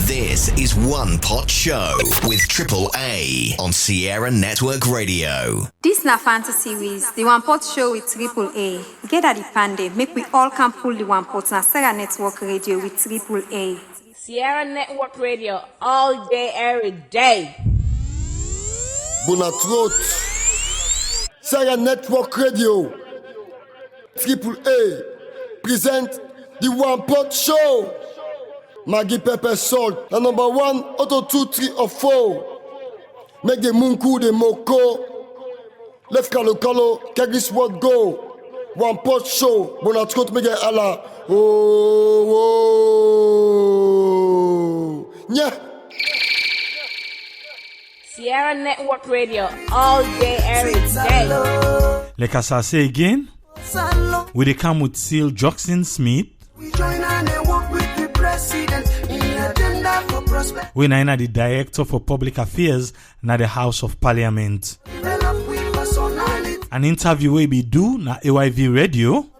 This is One Pot Show with Triple A on Sierra Network Radio. This na fantasy series, the One Pot Show with Triple A. Get at the pande, make we all can pull the One Pot na Sierra Network Radio with Triple A. Sierra Network Radio, all day, every day. Bonatrot, Sierra Network Radio, Triple A, present the One Pot Show. Maggie Pepper Salt, the number 1, auto 2, 3 or 4. Make the Munku, the Moko. Left Kalo, Kegis Word Go. One Pot Show, Bonatrot, Mega Allah. Oh, yeah. Sierra Network Radio, all day, every day. Like as I say again, we they come with Seal Jackson Smith. We join and work with the president in the agenda for prosperity. We are the director for public affairs na the House of Parliament. An interview we be do na AYV Radio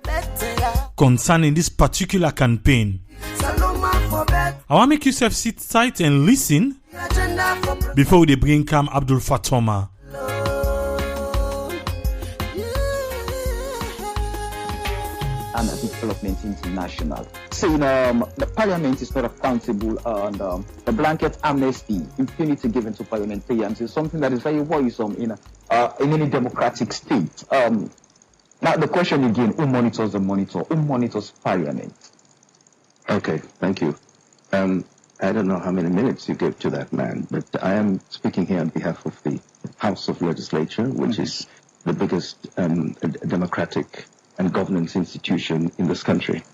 concerning this particular campaign. I want make yourself sit tight and listen before they bring come Abdul Fatoma. And Development International. Saying the parliament is not accountable on the blanket amnesty, impunity given to parliamentarians is something that is very worrisome in any democratic state. Now the question again, who monitors the monitor? Who monitors parliament? Okay, thank you. I don't know how many minutes you gave to that man, but I am speaking here on behalf of the House of Legislature, which is the biggest democratic and governance institution in this country.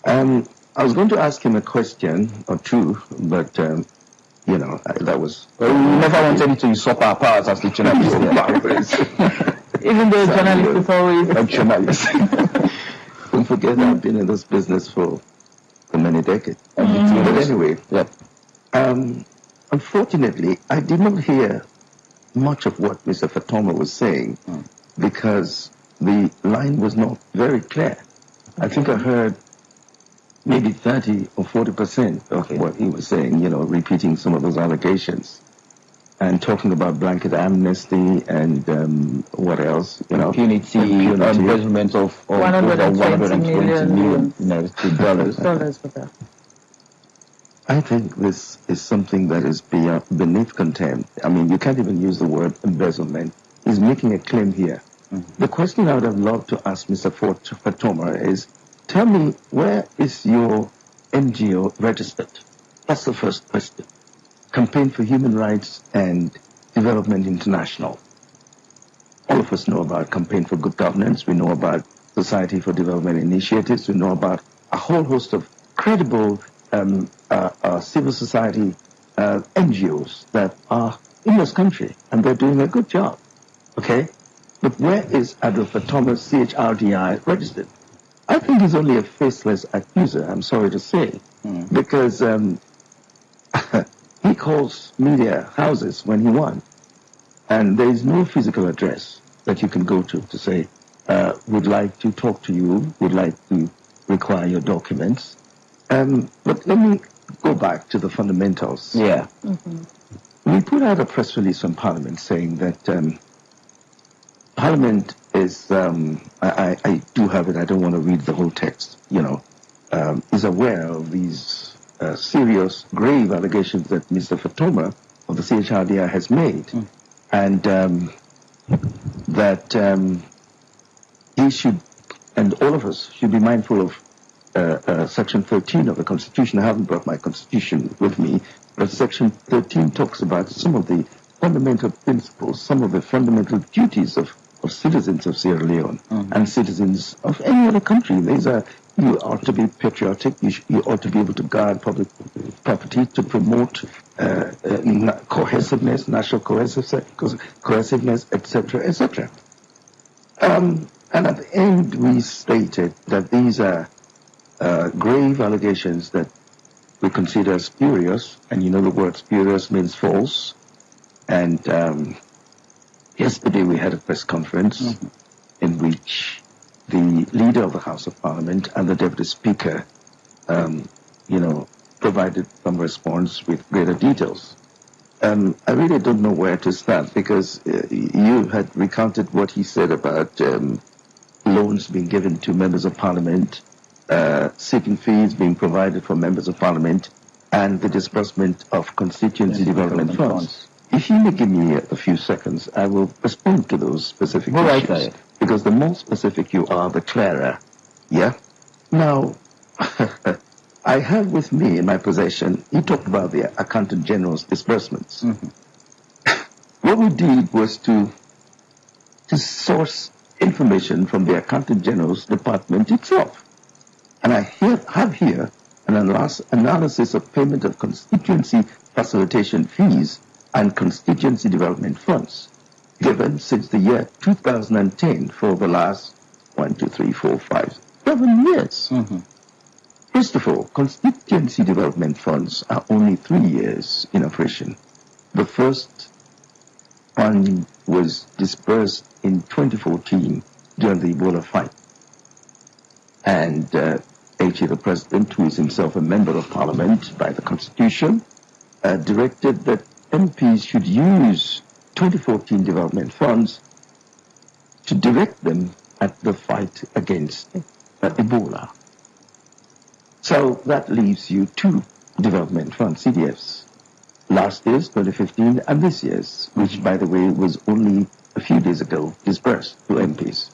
I was going to ask him a question or two, but, that was... Well, we never wanted you to usurp our powers as the journalists. Even though journalists is always... A journalist. Don't forget I've been in this business for many decades. But anyway, unfortunately, I did not hear much of what Mr. Fatoma was saying because the line was not very clear. I think I heard maybe 30 or 40% of what he was saying, repeating some of those allegations and talking about blanket amnesty and what else, impunity, embezzlement of $120 million dollars. I think this is something that is beneath contempt. I mean, you can't even use the word embezzlement. He's making a claim here. The question I would have loved to ask Mr. Fatoma is, tell me, where is your NGO registered? That's the first question. Campaign for Human Rights and Development International. All of us know about Campaign for Good Governance. We know about Society for Development Initiatives. We know about a whole host of credible civil society NGOs that are in this country, and they're doing a good job. Okay? But where is Abdul Fatoma's CHRDI registered? I think he's only a faceless accuser, I'm sorry to say, because he calls media houses when he wants, and there is no physical address that you can go to say, would like to talk to you, would like to require your documents. But let me go back to the fundamentals. Yeah. We put out a press release from Parliament saying that Parliament is, I do have it, I don't want to read the whole text, is aware of these serious, grave allegations that Mr. Fatoma of the CHRDI has made. And that he should, and all of us should be mindful of Section 13 of the Constitution. I haven't brought my Constitution with me, but Section 13 talks about some of the fundamental principles, some of the fundamental duties of citizens of Sierra Leone and citizens of any other country. You ought to be patriotic. You ought to be able to guard public property, to promote cohesiveness, national cohesiveness, etc., etc. And at the end, we stated that these are grave allegations that we consider spurious, and the word spurious means false. And yesterday we had a press conference in which the leader of the House of Parliament and the Deputy Speaker, provided some response with greater details. I really don't know where to start because you had recounted what he said about loans being given to members of parliament, sitting fees being provided for members of parliament, and the disbursement of constituency development funds. If you may give me a few seconds, I will respond to those specific issues. Right. Because the more specific you are, the clearer. Yeah? Now, I have with me in my possession, he talked about the Accountant General's disbursements. What we did was to source information from the Accountant General's department itself. And I have here an analysis of payment of constituency facilitation fees and constituency development funds given since the year 2010 for the last 7 years. First of all, constituency development funds are only 3 years in operation. The first fund was disbursed in 2014 during the Ebola fight. And H.E. the President, who is himself a member of Parliament by the Constitution, directed that MPs should use 2014 development funds to direct them at the fight against Ebola. So that leaves you 2 development funds, CDFs. Last year's, 2015, and this year's, which, by the way, was only a few days ago disbursed to MPs.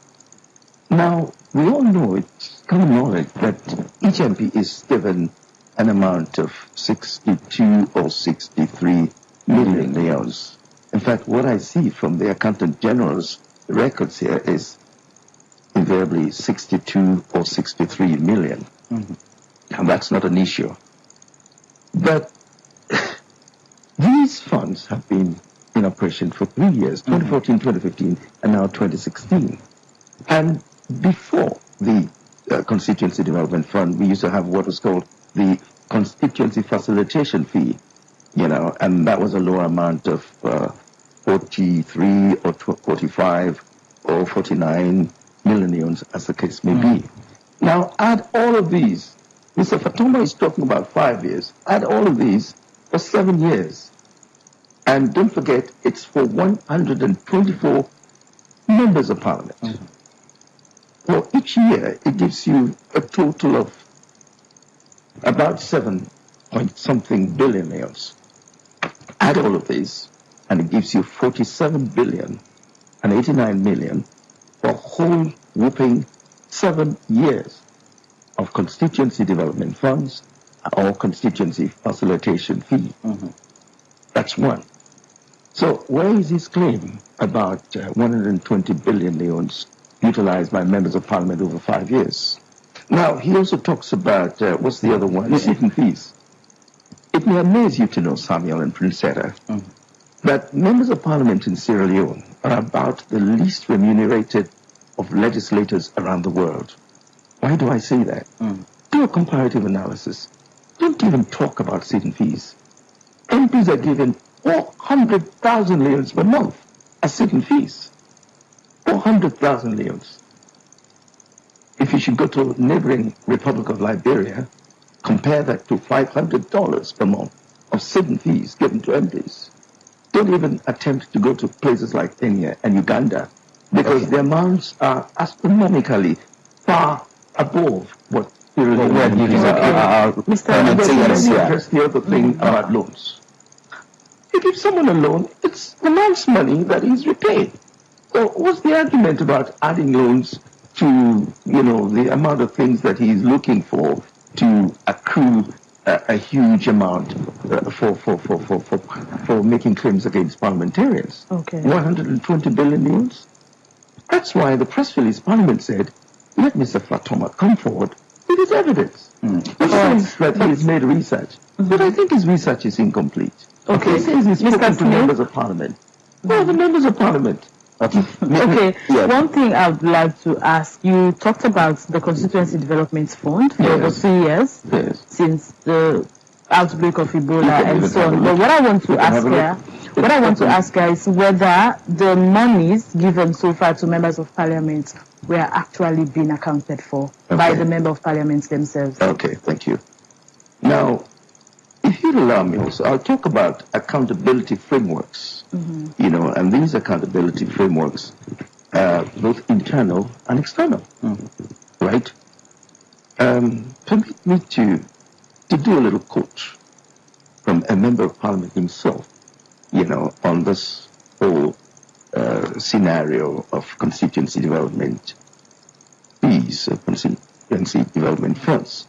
Now, we all know, it's common knowledge, that each MP is given an amount of 62 or 63 million leones. In fact, what I see from the Accountant General's records here is invariably 62 or 63 million. And that's not an issue. But these funds have been in operation for 3 years, 2014, 2015, and now 2016. And before the Constituency Development Fund, we used to have what was called the Constituency Facilitation Fee, and that was a lower amount of 43 or 45 or 49 million, as the case may be. Now, add all of these. Mr. Fatoma is talking about 5 years. Add all of these for 7 years. And don't forget, it's for 124 members of Parliament. For each year, it gives you a total of about 7-point-something billion leones. Add all of these, and it gives you 47 billion and 89 million for a whole whooping 7 years of constituency development funds or constituency facilitation fee. That's one. So where is his claim about 120 billion leones utilized by members of Parliament over 5 years? Now, he also talks about, what's the other one? Sitting fees. It may amaze you to know, Samuel and Princetta, that members of Parliament in Sierra Leone are about the least remunerated of legislators around the world. Why do I say that? Do a comparative analysis. Don't even talk about sitting fees. MPs are given 400,000 leones per month as sitting fees. 400,000 leones. If you should go to neighboring Republic of Liberia, compare that to $500 per month of sitting fees given to MPs. Don't even attempt to go to places like Kenya and Uganda, because the amounts are astronomically far above what we're giving Mr. Just the other thing about loans. You give someone a loan, it's the man's money that he's repaid. So what's the argument about adding loans to, the amount of things that he's looking for to accrue a huge amount for making claims against parliamentarians? 120 billion leones? That's why the press release Parliament said, let Mr. Fatoma come forward with his evidence. Which says that he has made research. But I think his research is incomplete. He says he's spoken to members of Parliament. Well, the members of Parliament. One thing I would like to ask, you talked about the Constituency Development Fund for over 3 years since the outbreak of Ebola and so on. But what I want to ask here is whether the monies given so far to members of Parliament were actually being accounted for by the member of Parliament themselves. Okay, thank you. Now, you'll allow me also, I'll talk about accountability frameworks, and these accountability frameworks, both internal and external, right? Permit me to do a little quote from a member of parliament himself, on this whole scenario of constituency development fees, constituency development funds.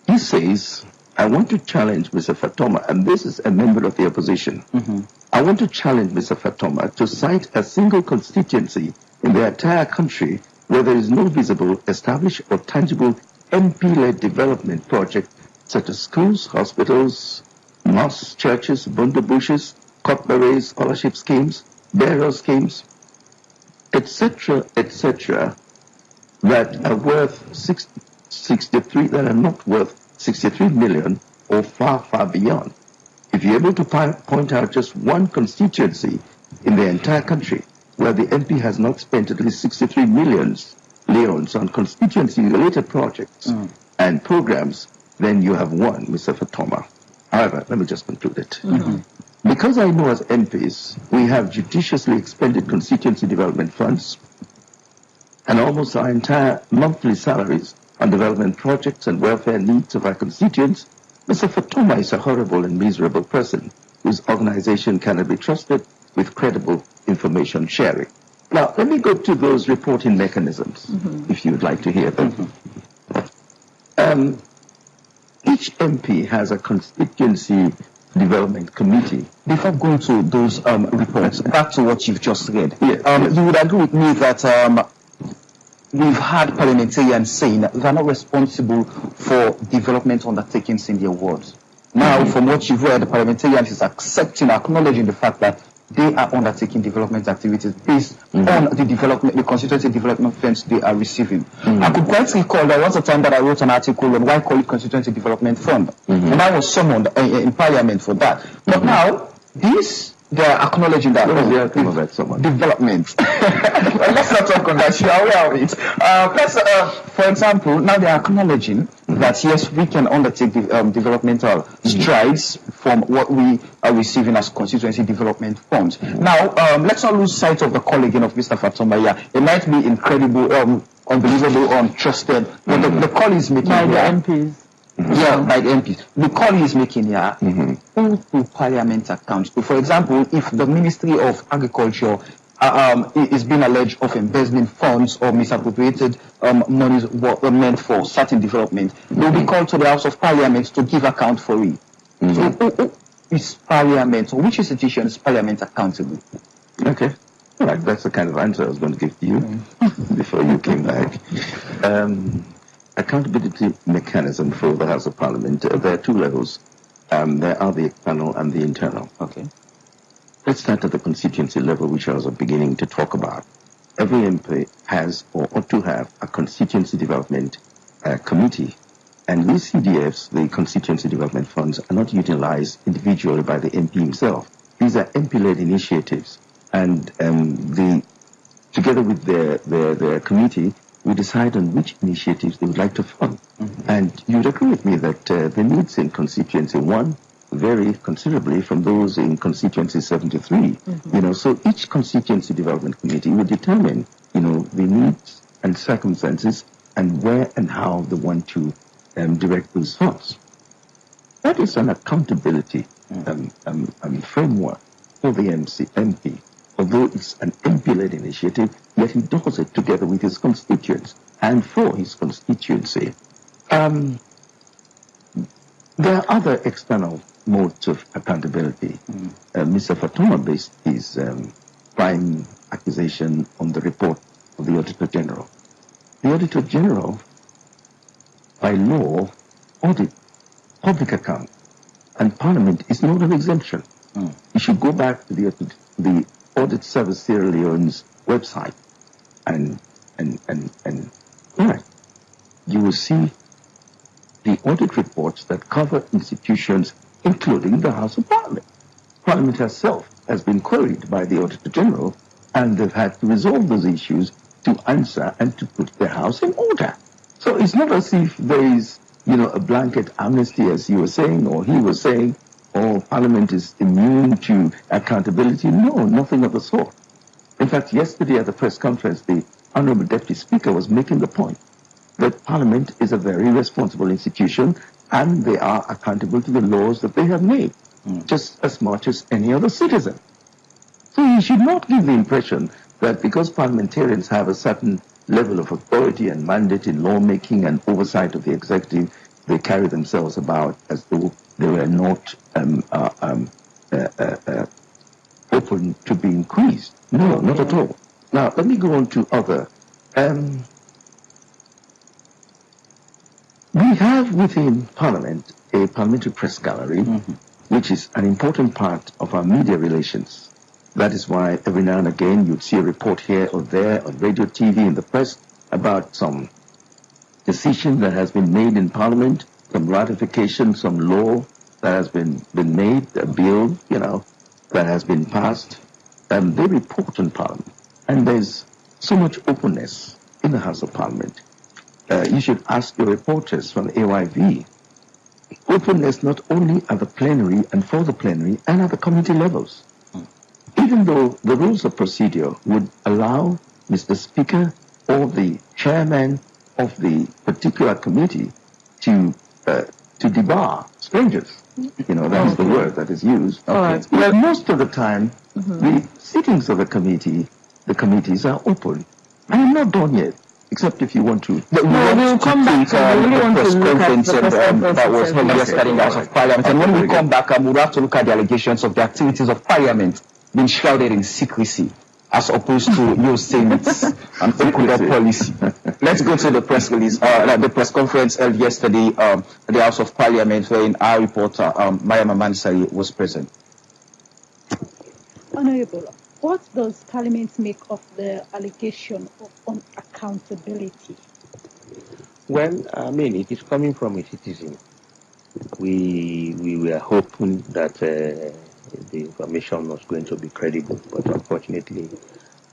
He says, I want to challenge Mr. Fatoma, and this is a member of the opposition. I want to challenge Mr. Fatoma to cite a single constituency in the entire country where there is no visible, established, or tangible MP-led development project such as schools, hospitals, mosques, churches, bundle-bushes, cotberries, scholarship schemes, burial schemes, etc., that are worth 63, that are not worth 63 million or far, far beyond. If you're able to point out just one constituency in the entire country where the MP has not spent at least 63 millions Leones on constituency-related projects and programs, then you have won, Mr. Fatoma. However, let me just conclude it. Because I know as MPs, we have judiciously expended constituency development funds and almost our entire monthly salaries on development projects and welfare needs of our constituents, Mr. Fatoma is a horrible and miserable person whose organization cannot be trusted with credible information sharing. Now, let me go to those reporting mechanisms, if you would like to hear them. Each MP has a constituency development committee. Before going to those reports, back to what you've just read, Yes. You would agree with me that we've had parliamentarians saying that they are not responsible for development undertakings in their wards. Now, from what you've read, the parliamentarians is acknowledging the fact that they are undertaking development activities based on the constituency development funds they are receiving. I could quite recall there was a time that I wrote an article on why call it constituency development fund, and I was summoned in parliament for that. But now, they are acknowledging that development. Let's not talk on that. You are aware of it. For example, now they are acknowledging that yes, we can undertake developmental strides from what we are receiving as constituency development funds. Now, let's not lose sight of the call again of Mr. Fatoma. Yeah, it might be incredible, unbelievable, untrusted, but the call is making by the MPs. Yeah, by the MPs. The call he is making here, who to Parliament account to. For example, if the Ministry of Agriculture is being alleged of embezzling funds or misappropriated monies meant for certain development, they will be called to the House of Parliament to give account for it. So who is Parliament, or which institution is Parliament accountable? Okay. All right, that's the kind of answer I was going to give to you before you came back. Accountability mechanism for the House of Parliament, there are two levels. There are the external and the internal. Okay. Let's start at the constituency level, which I was beginning to talk about. Every MP has or ought to have a constituency development committee. And these CDFs, the constituency development funds, are not utilized individually by the MP himself. These are MP-led initiatives. And together with their committee, we decide on which initiatives they would like to fund. And you'd agree with me that the needs in constituency 1 vary considerably from those in constituency 73. So each constituency development committee will determine, the needs and circumstances and where and how they want to direct those funds. That is an accountability framework for the MP. Although it's an MP-led initiative, yet he does it together with his constituents and for his constituency. There are other external modes of accountability. Mr. Fatoma based his prime accusation on the report of the Auditor General. The Auditor General, by law, audits public accounts, and Parliament is not an exemption. You should go back to the Audit Service Sierra Leone's website and you will see the audit reports that cover institutions, including the House of Parliament. Parliament herself has been queried by the Auditor General, and they've had to resolve those issues to answer and to put their house in order. So it's not as if there is a blanket amnesty, as you were saying, or he was saying, or Parliament is immune to accountability. No, nothing of the sort. In fact, yesterday at the press conference, the Honorable Deputy Speaker was making the point that Parliament is a very responsible institution and they are accountable to the laws that they have made, just as much as any other citizen. So you should not give the impression that because parliamentarians have a certain level of authority and mandate in lawmaking and oversight of the executive, they carry themselves about as though they were not open to be increased. No, not at all. Now, let me go on to other. We have within Parliament a parliamentary press gallery, which is an important part of our media relations. That is why every now and again you'd see a report here or there on radio, TV, in the press about some decision that has been made in Parliament, some ratification, some law that has been made, a bill, that has been passed. They report on Parliament. And there's so much openness in the House of Parliament. You should ask your reporters from AYV. Openness not only at the plenary and for the plenary and at the committee levels. Even though the rules of procedure would allow Mr. Speaker or the chairman of the particular committee to debar strangers. That's the word that is used. Right. Well, most of the time, the sittings of the committees are open. I am not done yet, except if you want to. We'll come back to the press conference that was held yesterday in the House of Parliament. And when we come back, we'll have to look at the allegations of the activities of Parliament being shrouded in secrecy, as opposed to you saying it's an open door policy. Let's go to the press release, the press conference held yesterday at the House of Parliament, wherein our reporter, Maya Mamansari, was present. Honorable, what does Parliament make of the allegation of unaccountability? Well, it is coming from a citizen. We were hoping that the information was going to be credible, but unfortunately,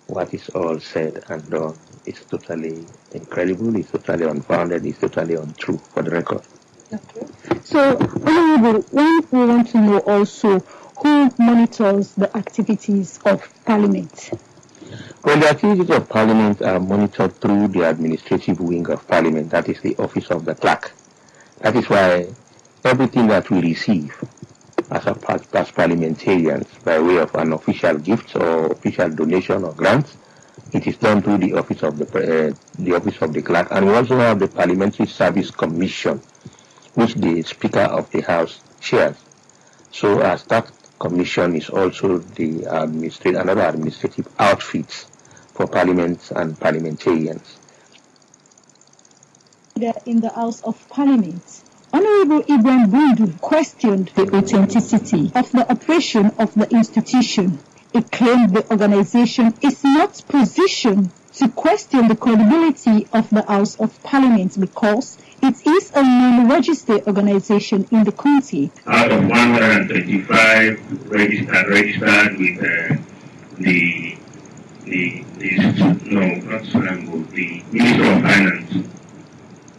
what is all said and done is totally incredible, it's totally unfounded, it's totally untrue, for the record. Okay. So, Honorable, when we want to know also who monitors the activities of Parliament? Well, the activities of Parliament are monitored through the administrative wing of Parliament, that is the office of the clerk. That is why everything that we receive as parliamentarians by way of an official gift or official donation or grant, it is done through the office of the clerk. And we also have the Parliamentary Service Commission, which the Speaker of the House chairs. So as that commission is also the another administrative outfit for Parliament and parliamentarians. In the House of Parliament, Honorable Ibrahim Bundu questioned the authenticity of the operation of the institution. He claimed the organization is not positioned to question the credibility of the House of Parliament because it is a non-registered organization in the country. Out of 125 registered with the Minister of Finance,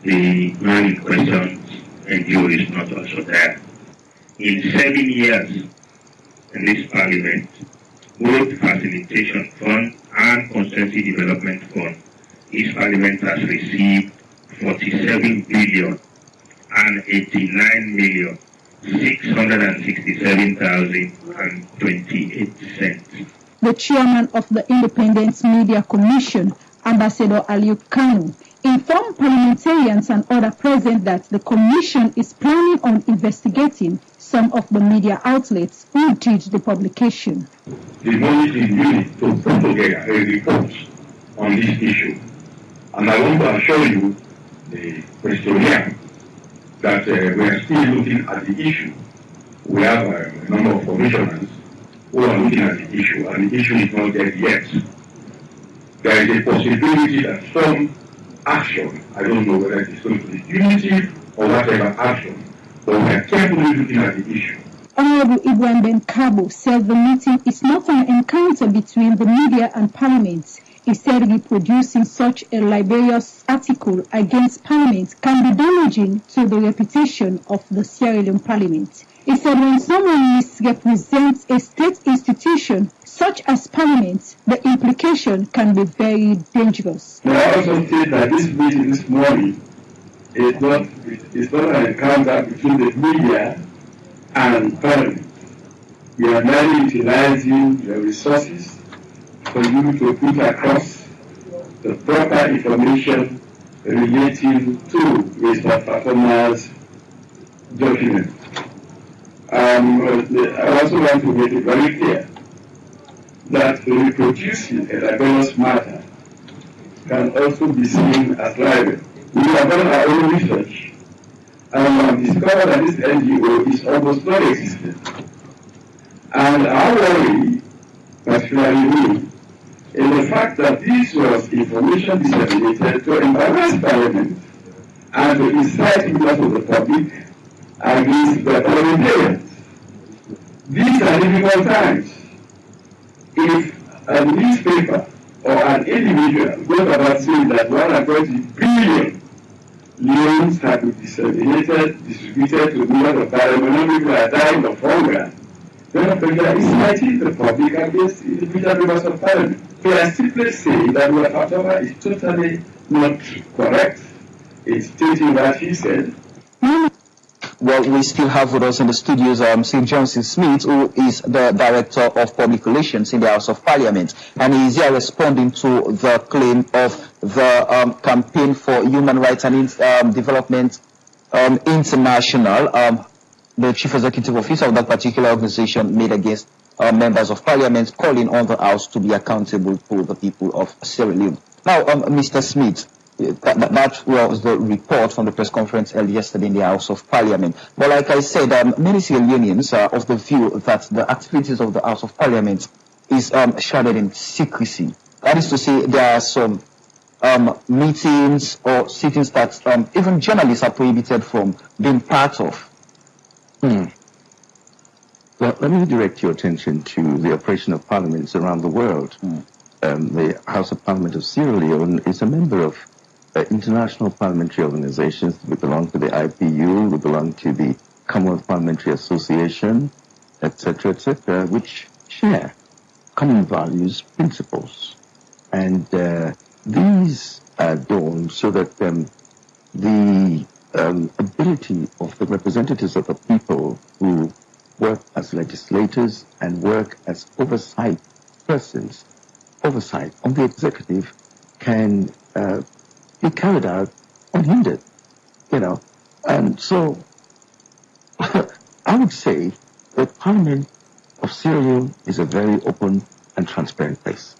the man in question, NGO, is not also there. In 7 years in this Parliament, both Facilitation Fund and Constituency Development Fund, this Parliament has received 47 billion and 89 million 667,028 cents. The chairman of the Independent Media Commission, Ambassador Aliu Kanu, informed parliamentarians and others present that the commission is planning on investigating some of the media outlets who did the publication. The monitoring unit to put together a report on this issue. And I want to assure you, the questionnaire, that we are still looking at the issue. We have a number of commissioners who are looking at the issue, and the issue is not dead yet. There is a possibility that some action, I don't know whether it is going to be punitive or whatever action, but we are carefully looking at the issue. Honorable Ibrahim Ben Kabo said the meeting is not an encounter between the media and Parliament. He said reproducing such a liberious article against Parliament can be damaging to the reputation of the Sierra Leone Parliament. He said when someone misrepresents a state institution such as Parliament, the implication can be very dangerous. I also state that this meeting this morning is not an encounter between the media and Parliament. We are merely utilizing your resources for you to put across the proper information relating to Mr. Fatoma's document. I also want to make it very clear that reproducing a libelous matter can also be seen as libel. We have done our own research and we have discovered that this NGO is almost non-existent. And our worry, particularly me, is the fact that this was information disseminated to embarrass Parliament and to incite members of the public against the parliamentarians. These are difficult times. If a newspaper or an individual goes about saying that 120 billion loans have been distributed to members of Parliament, people are dying of hunger, then they are inciting the public against individual members of Parliament. They are simply saying that what Fatoma is totally not correct. It's stating what he said. Well, we still have with us in the studios St. Johnson Smith, who is the Director of Public Relations in the House of Parliament, and he is here responding to the claim of the Campaign for Human Rights and Development International, the Chief Executive Officer of that particular organization, made against members of Parliament, calling on the House to be accountable to the people of Sierra Leone. Now, Mr. Smith, that was the report from the press conference held yesterday in the House of Parliament. But like I said, many Sierra Leoneans are of the view that the activities of the House of Parliament is shrouded in secrecy. That is to say, there are some meetings or sittings that even journalists are prohibited from being part of. Well, let me direct your attention to the operation of parliaments around the world. The House of Parliament of Sierra Leone is a member of international parliamentary organizations. We belong to the IPU, we belong to the Commonwealth Parliamentary Association, etc., which share common values, principles. And these are done so that the ability of the representatives of the people who work as legislators and work as oversight persons, oversight on the executive, can be carried out unhindered, And so I would say that Parliament of Sierra Leone is a very open and transparent place.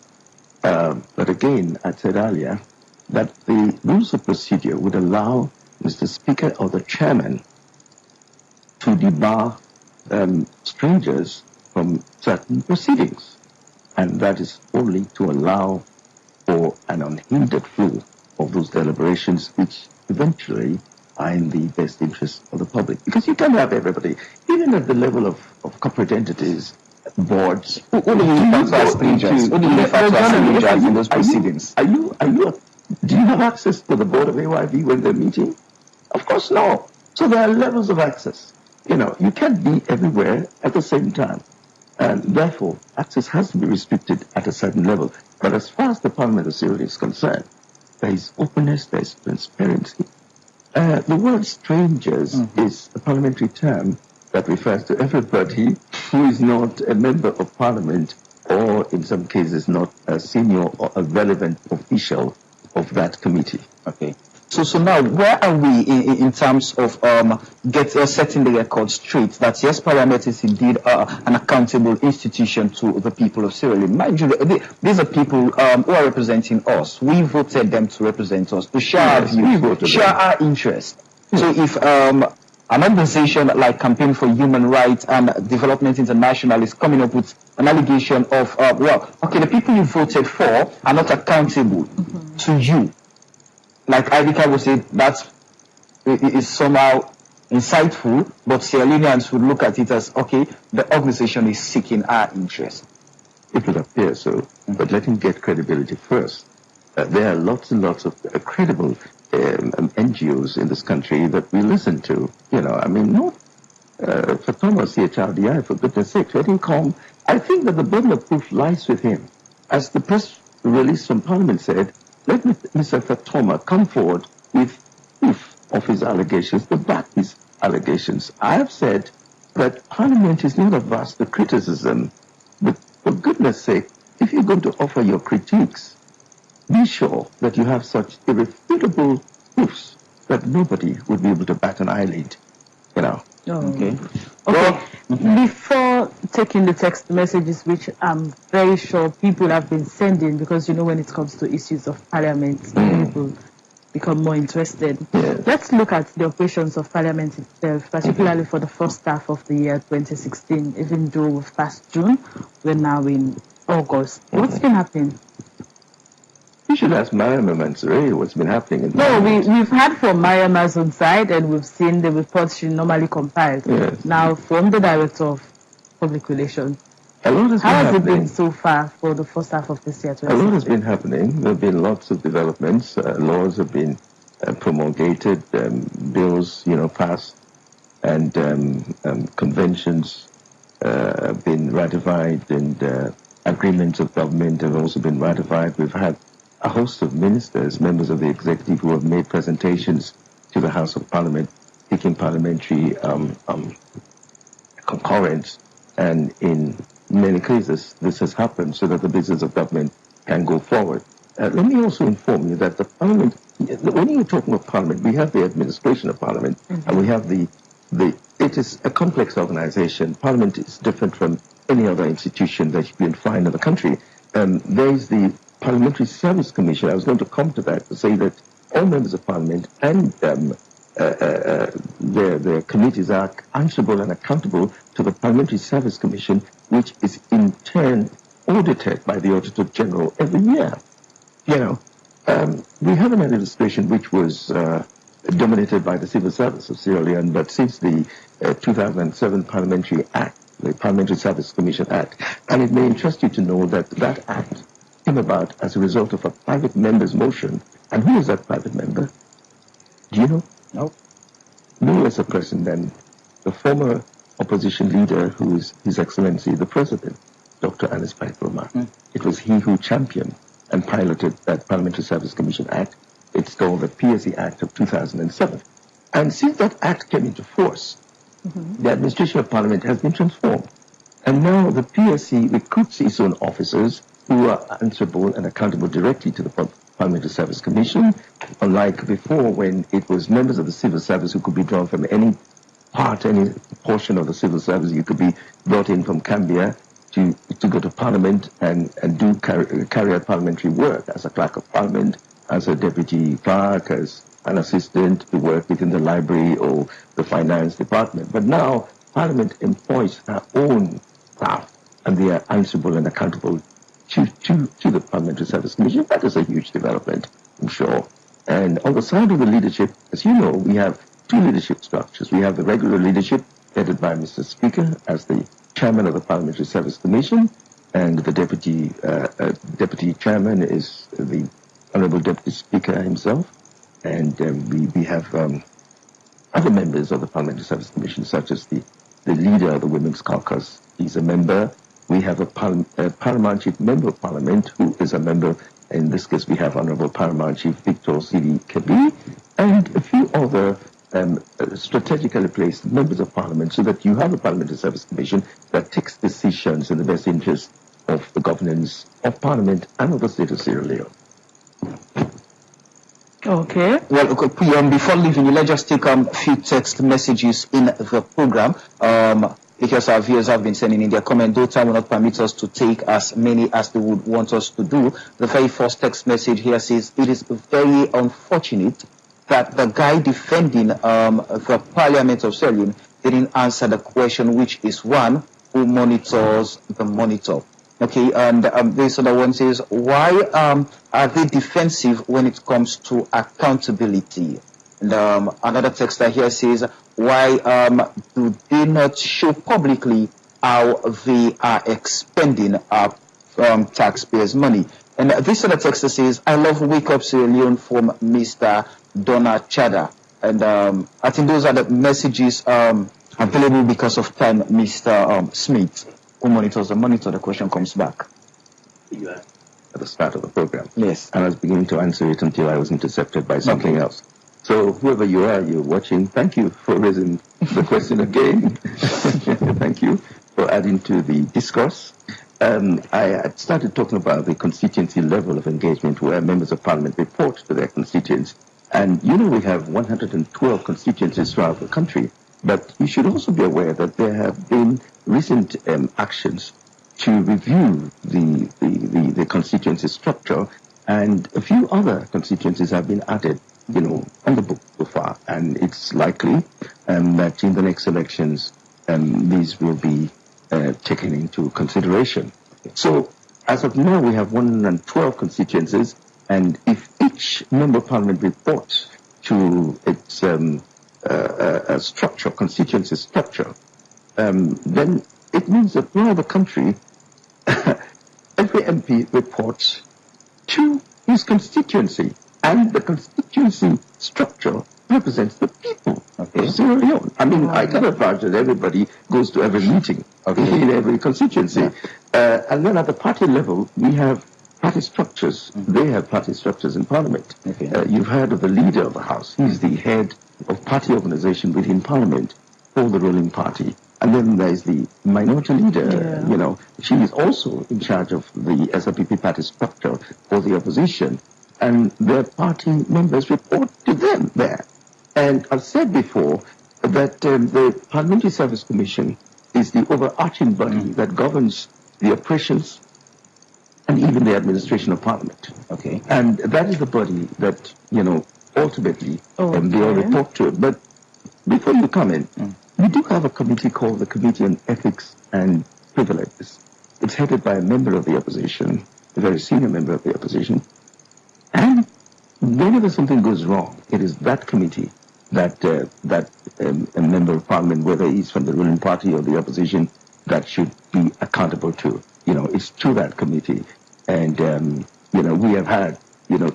But again, I said earlier that the rules of procedure would allow Mr. Speaker or the Chairman to debar strangers from certain proceedings. And that is only to allow for an unhindered flow of those deliberations, which eventually are in the best interest of the public. Because you can't have everybody, even at the level of corporate entities, boards. What do you refer to as strangers? What do you refer to as strangers in those proceedings? Do you have access to the board of AYV when they're meeting? Of course, no. So there are levels of access. You can't be everywhere at the same time. And therefore, access has to be restricted at a certain level. But as far as the Parliament of Sierra Leone is concerned, there is openness, there is transparency. The word strangers is a parliamentary term that refers to everybody who is not a member of Parliament or, in some cases, not a senior or a relevant official of that committee. Okay. So now, where are we in terms of setting the record straight that yes, Parliament is indeed an accountable institution to the people of Sierra Leone? Mind you, these are people who are representing us. We voted them to represent us, to share our views, share our interests. So if an organization like Campaign for Human Rights and Development International is coming up with an allegation of, the people you voted for are not accountable to you. Like Ivika would say, that is somehow insightful, but Sierra Leoneans would look at it as, okay, the organization is seeking our interest. It will appear so, but let him get credibility first. There are lots and lots of credible NGOs in this country that we listen to. I mean, not Fatoma, CHRDI, for goodness sake, let him come. I think that the burden of proof lies with him. As the press release from Parliament said, let Mr. Fatoma come forward with proof of his allegations, to back his allegations. I have said that Parliament is not averse to criticism, but for goodness sake, if you're going to offer your critiques, be sure that you have such irrefutable proofs that nobody would be able to bat an eyelid. Okay. Before taking the text messages, which I'm very sure people have been sending, because when it comes to issues of Parliament, people become more interested. Let's look at the operations of Parliament itself, particularly for the first half of the year 2016, even though we've passed June, we're now in August. What's been happening? You should ask Mariam Mansouri what's been happening. We've had from Mariam's own side, and we've seen the reports she normally compiled. Yes. Now, from the Director of Public Relations, how has it been so far for the first half of this year? A lot has been happening. There have been lots of developments. Laws have been promulgated, bills, passed, and conventions have been ratified, and agreements of government have also been ratified. We've had a host of ministers, members of the executive, who have made presentations to the House of Parliament, seeking parliamentary concurrence, and in many cases this has happened so that the business of government can go forward. Let me also inform you that the Parliament, when you're talking about Parliament, we have the administration of Parliament, and we have it is a complex organization. Parliament is different from any other institution that you can find in the country. There is the Parliamentary Service Commission. I was going to come to that to say that all members of Parliament and their committees are answerable and accountable to the Parliamentary Service Commission, which is in turn audited by the Auditor General every year. We have an administration which was dominated by the civil service of Sierra Leone, but since the 2007 Parliamentary Act, the Parliamentary Service Commission Act, and it may interest you to know that that act came about as a result of a private member's motion. And who is that private member? Do you know? No. No less a person than the former opposition leader, who is His Excellency the President, Dr. Fatoma. It was he who championed and piloted that Parliamentary Service Commission Act. It's called the PSC Act of 2007. And since that act came into force, the administration of Parliament has been transformed. And now the PSC recruits its own officers who are answerable and accountable directly to the Parliamentary Service Commission, unlike before when it was members of the civil service who could be drawn from any part, any portion of the civil service. You could be brought in from Cambia to go to Parliament and carry out parliamentary work as a clerk of Parliament, as a deputy clerk, as an assistant to work within the library or the finance department. But now Parliament employs her own staff, and they are answerable and accountable to the Parliamentary Service Commission. That is a huge development, I'm sure. And on the side of the leadership, as you know, we have two leadership structures. We have the regular leadership headed by Mr. Speaker as the chairman of the Parliamentary Service Commission, and the deputy chairman is the Honorable Deputy Speaker himself. And we have other members of the Parliamentary Service Commission, such as the leader of the Women's Caucus. He's a member. We have a Paramount Chief Member of Parliament who is a member. In this case, we have Honorable Paramount Chief Victor Sidi Kebi, and a few other strategically placed members of Parliament, so that you have a Parliamentary Service Commission that takes decisions in the best interest of the governance of Parliament and of the state of Sierra Leone. Okay. Well, before leaving you, let's just take a few text messages in the program. Because our viewers have been sending in their comment, though time will not permit us to take as many as they would want us to do. The very first text message here says, it is very unfortunate that the guy defending the Parliament of Sierra Leone didn't answer the question, which is one, who monitors the monitor? Okay, and this other one says, why are they defensive when it comes to accountability? And another texter here says, why do they not show publicly how they are expending taxpayers' money. And this other text says, I love Wake Up Sierra Leone from Mr. Donna Chada. And I think those are the messages available because of time. Mr. Smith, who monitors the question comes back. At the start of the program. Yes. I was beginning to answer it until I was intercepted by something else. So whoever you are, you're watching, thank you for raising the question again. Thank you for adding to the discourse. I had started talking about the constituency level of engagement where members of parliament report to their constituents. And we have 112 constituencies throughout the country. But you should also be aware that there have been recent actions to review the constituency structure, and a few other constituencies have been added, on the book so far. And it's likely that in the next elections, these will be taken into consideration. So, as of now, we have 112 constituencies, and if each member of parliament reports to its structure, constituency structure, then it means that throughout the country, every MP reports to his constituency, and the constituency structure represents the people of Sierra Leone. I mean, I cannot vouch that everybody goes to every meeting in every constituency. And then at the party level, we have party structures. They have party structures in parliament. You've heard of the leader of the house. He's the head of party organization within parliament for the ruling party. And then there's the minority leader, she is also in charge of the SRPP party structure for the opposition. And their party members report to them there. And I've said before that the Parliamentary Service Commission is the overarching body that governs the operations and even the administration of Parliament. And that is the body that, ultimately they all report to. But before you come in, we do have a committee called the Committee on Ethics and Privileges. It's headed by a member of the opposition, a very senior member of the opposition. And whenever something goes wrong, it is that committee that a member of parliament, whether he's from the ruling party or the opposition, that should be accountable to. It's to that committee. And, we have had,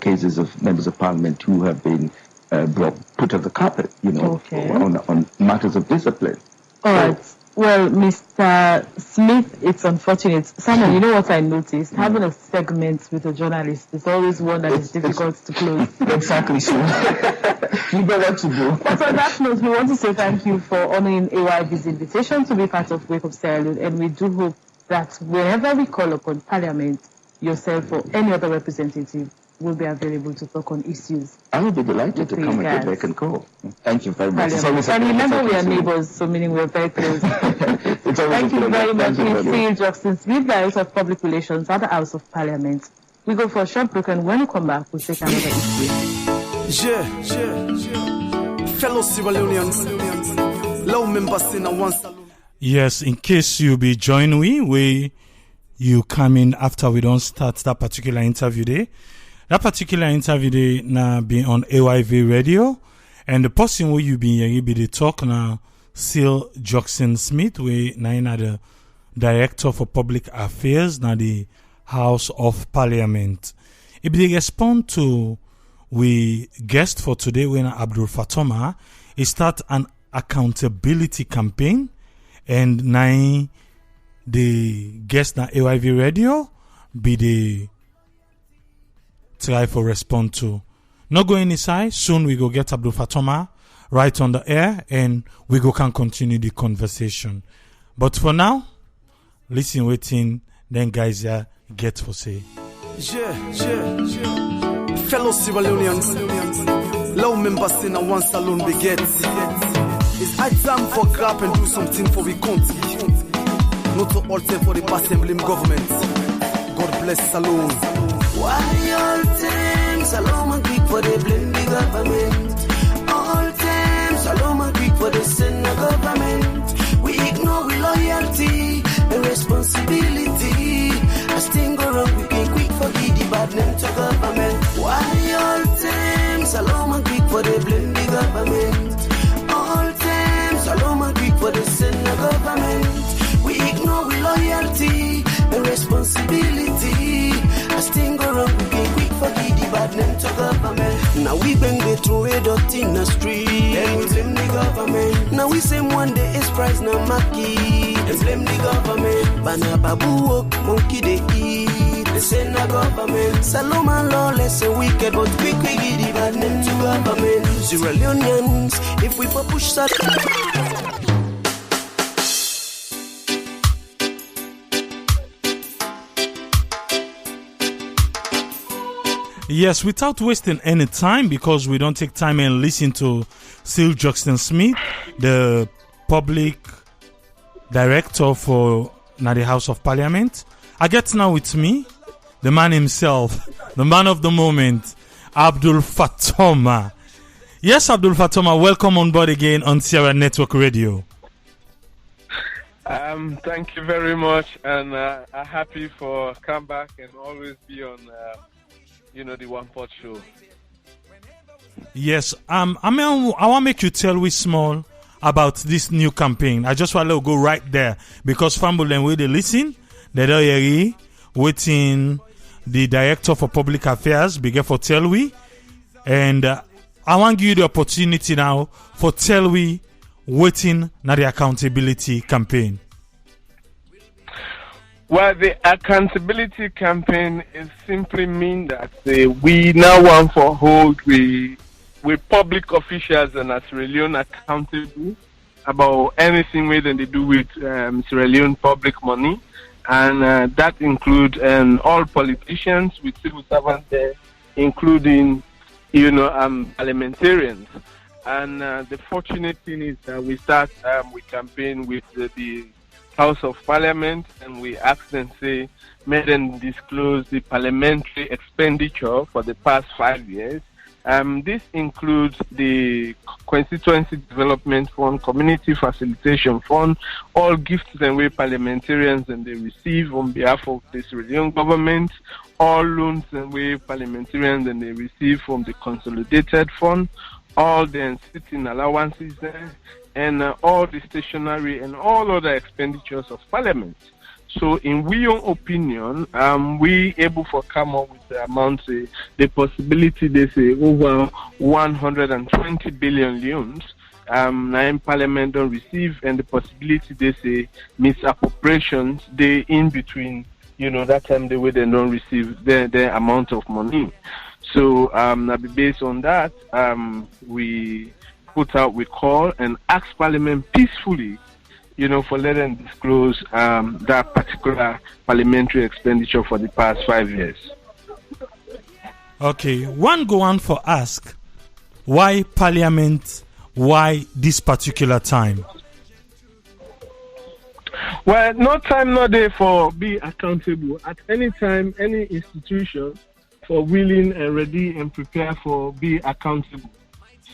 cases of members of parliament who have been put on the carpet, on matters of discipline. All right. Well, Mr. Smith, it's unfortunate. Simon, you know what I noticed? Having a segment with a journalist is always one that is difficult to close. Exactly so. You better to do. But on that note, we want to say thank you for honoring AYV's invitation to be part of Wake Up Sierra Leone, and we do hope that whenever we call upon Parliament, yourself or any other representative will be available to talk on issues. I will be delighted to come and get back and call. Thank you very much. And remember, we are neighbors, so meaning we're very close. Thank you very much. We see you, Jackson Smith, Director of Public Relations at the House of Parliament. We go for a short break, and when we come back, we'll take another issue. Fellow Sierra Leoneans, low members in a one salon. Yes, in case you be joining we you come in after we don't start that particular interview day. That particular interview day now be on AYV radio, and the person who you be here be the talk now Seal Jackson Smith, we now the Director for Public Affairs now the House of Parliament. If they respond to we guest for today when Abdul Fatoma, he start an accountability campaign, and now the guest na AYV radio be the try for respond to. Not going inside, soon we go get Abdul Fatoma right on the air, and we go can continue the conversation. But for now, listen waiting, then guys get for say. Fellow Sierra Leoneans, low members in a one salon begets. It's high time for grab and do something for we country. Not to alter for the assembly government. God bless Salon. Why all times Salon and quick for the blame the government. All times Salon and quick for the sin the government. We ignore with loyalty and responsibility. As things go wrong, we can quick forget the bad name to government. Why all times Salon and quick for the blame the government. All times Salon and quick for the sin the government. We ignore with loyalty and responsibility. Now we say one day is price na maki. They blame the government. Bana babu walk, monkey they eat. They say na government. Saloma lawless and wicked, but quick we give the bad name to government. Sierra Leoneans, if we push that. Yes, without wasting any time, because we don't take time and listen to Sir Juxton Smith, the public director for the House of Parliament. I get now with me the man himself, the man of the moment, Abdul Fatoma. Yes, Abdul Fatoma, welcome on board again on Sierra Network Radio. Thank you very much, and I'm happy for come back and always be on. The One Pot Show. Yes, I want to make you tell we small about this new campaign. I just want to go right there because Famble and we they listen. They don't waiting the director for public affairs, bigger for tell we, and I want to give you the opportunity now for tell we waiting na the accountability campaign. Well, the accountability campaign is simply mean that we now want to hold we public officials and Sierra Leone accountable about anything they do with Sierra Leone public money, and that includes all politicians with civil servants there, including parliamentarians. And the fortunate thing is that we start we campaign with the House of Parliament, and we ask them, may them disclose the parliamentary expenditure for the past 5 years. This includes the Constituency Development Fund, Community Facilitation Fund, all gifts and way parliamentarians and they receive on behalf of the Sierra Leone government, all loans and way parliamentarians and they receive from the Consolidated Fund, all the sitting allowances and all the stationery and all other expenditures of Parliament. So in we own opinion, we able to come up with the amount, the possibility they say over 120 billion loans. Now Parliament don't receive, and the possibility they say misappropriations they in between, that time they don't receive their amount of money. So based on that, we call and ask Parliament peacefully, for letting disclose that particular parliamentary expenditure for the past 5 years. Okay, one go on for ask, why Parliament, why this particular time? Well, no time, no day for be accountable. At any time, any institution for willing and ready and prepare for be accountable.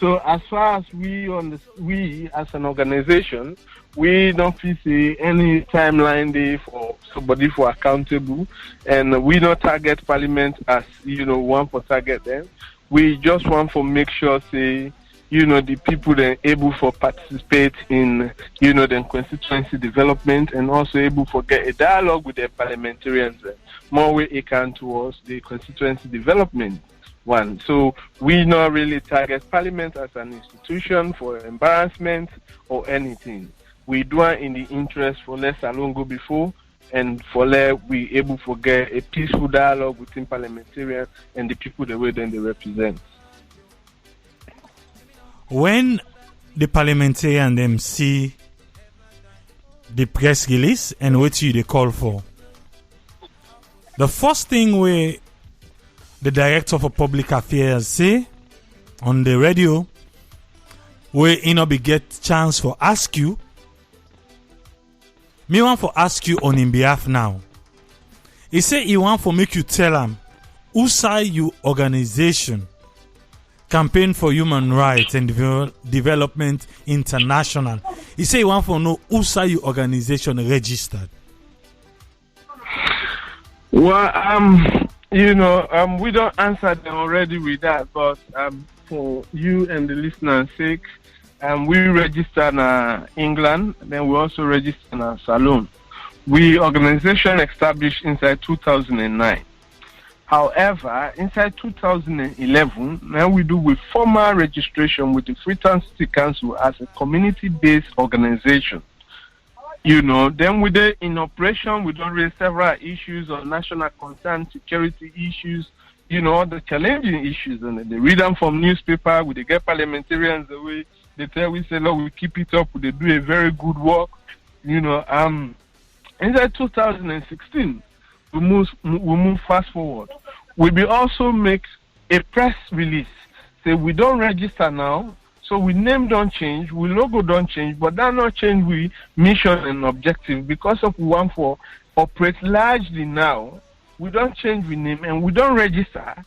So as far as we as an organization, we don't see any timeline there for somebody for accountable, and we don't target Parliament as want for target them. We just want to make sure the people that are able to participate in the constituency development and also able to get a dialogue with their parliamentarians more way it can towards the constituency development. One. So we not really target Parliament as an institution for embarrassment or anything. We do it in the interest for less alone go before, and for let we able to get a peaceful dialogue between parliamentarians and the people the way then they represent. When the parliamentarian them see the press release and what they call for, the first thing we the director for public affairs say on the radio, where be get chance for ask you. Me want for ask you on him behalf now. He say he want for make you tell him who say you organization Campaign for Human Rights and Development International. He say he want for know who say you organization registered. Well, we don't answer them already with that, but for you and the listeners' sake, we register in England, then we also register in Salon. We organization established inside 2009. However, inside 2011, now we do with formal registration with the Freetown City Council as a community-based organization. Then we did in operation, we don't raise several issues on national concern, security issues, the challenging issues. And they read them from newspaper, we get parliamentarians away, they tell we say, look, we keep it up, they do a very good work. Inside 2016, we move fast forward. We will also make a press release. Say we don't register now, so we name don't change, we logo don't change, but that not change we mission and objective because of we want for operate largely now. We don't change we name and we don't register.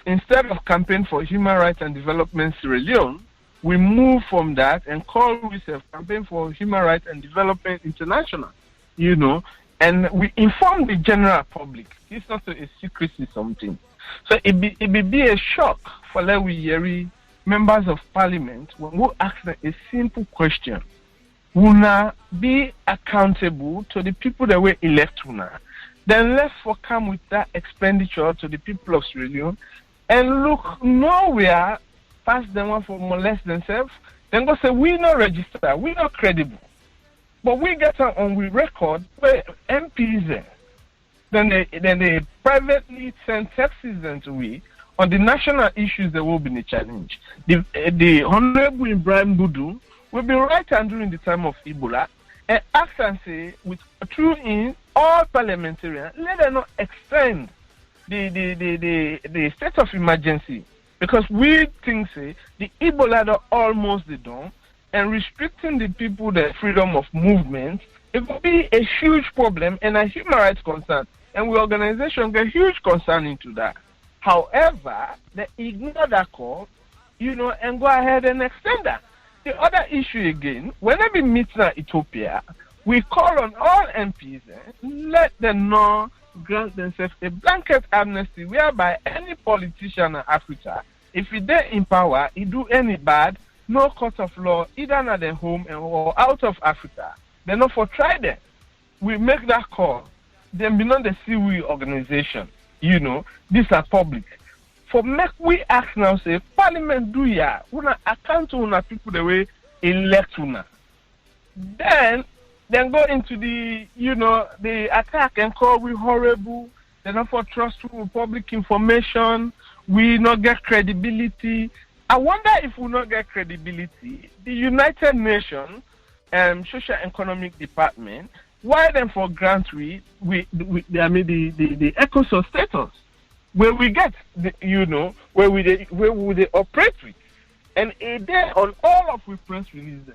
Instead of campaign for human rights and development Sierra Leone, we move from that and call ourselves campaign for human rights and development international. And we inform the general public. It's not a secrecy something. So it be a shock for members of parliament when we ask them a simple question. Una be accountable to the people that were elect una. Then let's come with that expenditure to the people of Sierra Leone and look nowhere past them for molest themselves. Then go say we not register, we not credible. But we get on we record where MPs then they privately send texts to we on the national issues that will be the challenge. The Honorable Ibrahim Budu will be right and during the time of Ebola and ask and say with true in all parliamentarians, let them not extend the state of emergency because we think say the Ebola are almost done. And restricting the people the freedom of movement, it will be a huge problem and a human rights concern. And we organization get huge concern into that. However, they ignore that call, and go ahead and extend that. The other issue again, whenever we meet in Ethiopia, we call on all MPs, let them know, grant themselves a blanket amnesty whereby any politician in Africa, if they're in power, he do any bad, no court of law, either at their home or out of Africa. They not for try them. We make that call. Then be not the CWE organization. These are public. For make we ask now, say, Parliament do ya, una account to una people the way elect una. Then go into the attack and call we horrible. They not for trustful public information. We not get credibility. I wonder if we not get credibility, the United Nations Social Economic Department, why them for grant the ECOSOC status, where we get where would they operate with, and there on all of we press releases.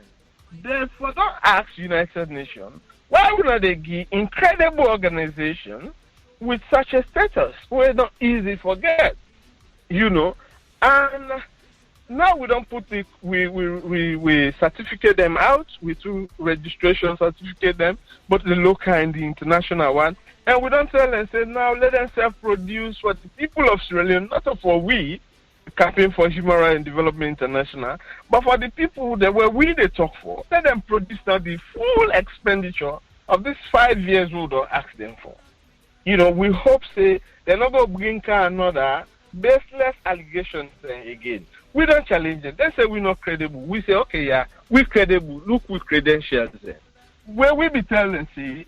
Therefore, don't ask United Nations why would not they give incredible organization with such a status where not easy forget, and. Now we don't put it, we certificate them out, we do registration certificate them, both the local and the international one. And we don't tell them, say, now let them self-produce for the people of Sierra Leone, not for we, campaign for Human Rights and Development International, but for the people that were we they talk for. Let them produce now the full expenditure of this 5 years we don't ask them for. We hope, say, they're not going to bring another baseless allegations again. We don't challenge them. They say we're not credible. We say, okay, yeah, we're credible. Look with credentials there. Where we be telling, see,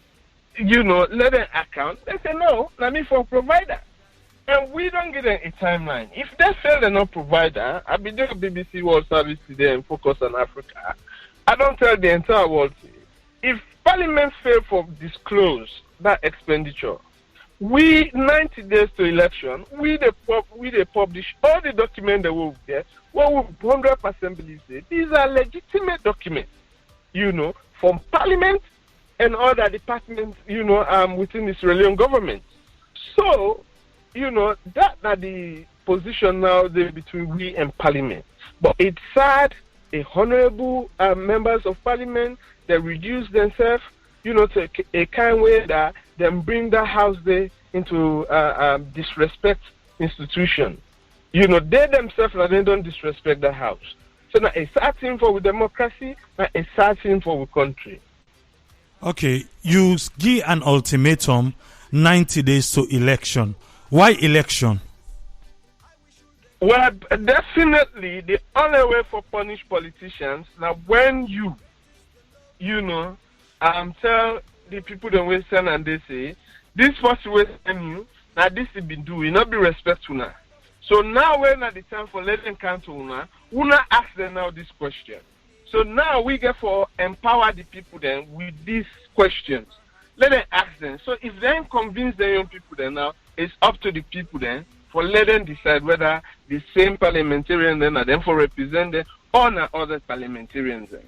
let them account. They say, no, let me for provider. And we don't get a timeline. If they say they're not provider, I'll be doing BBC World Service today and focus on Africa. I don't tell the entire world, if Parliament fail for disclose that expenditure, we 90 days to election, we publish all the documents that we get. What we 100% believe these are legitimate documents, from Parliament and other departments, within the Sierra Leone government. So, that the position now between we and Parliament. But it's sad, a honorable members of Parliament that reduce themselves, to a kind way that them bring that house there into disrespect institution. They themselves, they don't disrespect the house. So now a sad thing for democracy, now a sad thing for the country. Okay, you give an ultimatum, 90 days to election. Why election? Well, definitely the only way for punish politicians now when you know, tell the people that we send and they say, this first way send you, now this has been doing, not be respectful now. So now we're not the time for letting council now, we not ask them now this question. So now we get for empower the people then with these questions. Let them ask them. So if they convince the young people then now, it's up to the people then for let them decide whether the same parliamentarian then are them for represent them or not other parliamentarians then.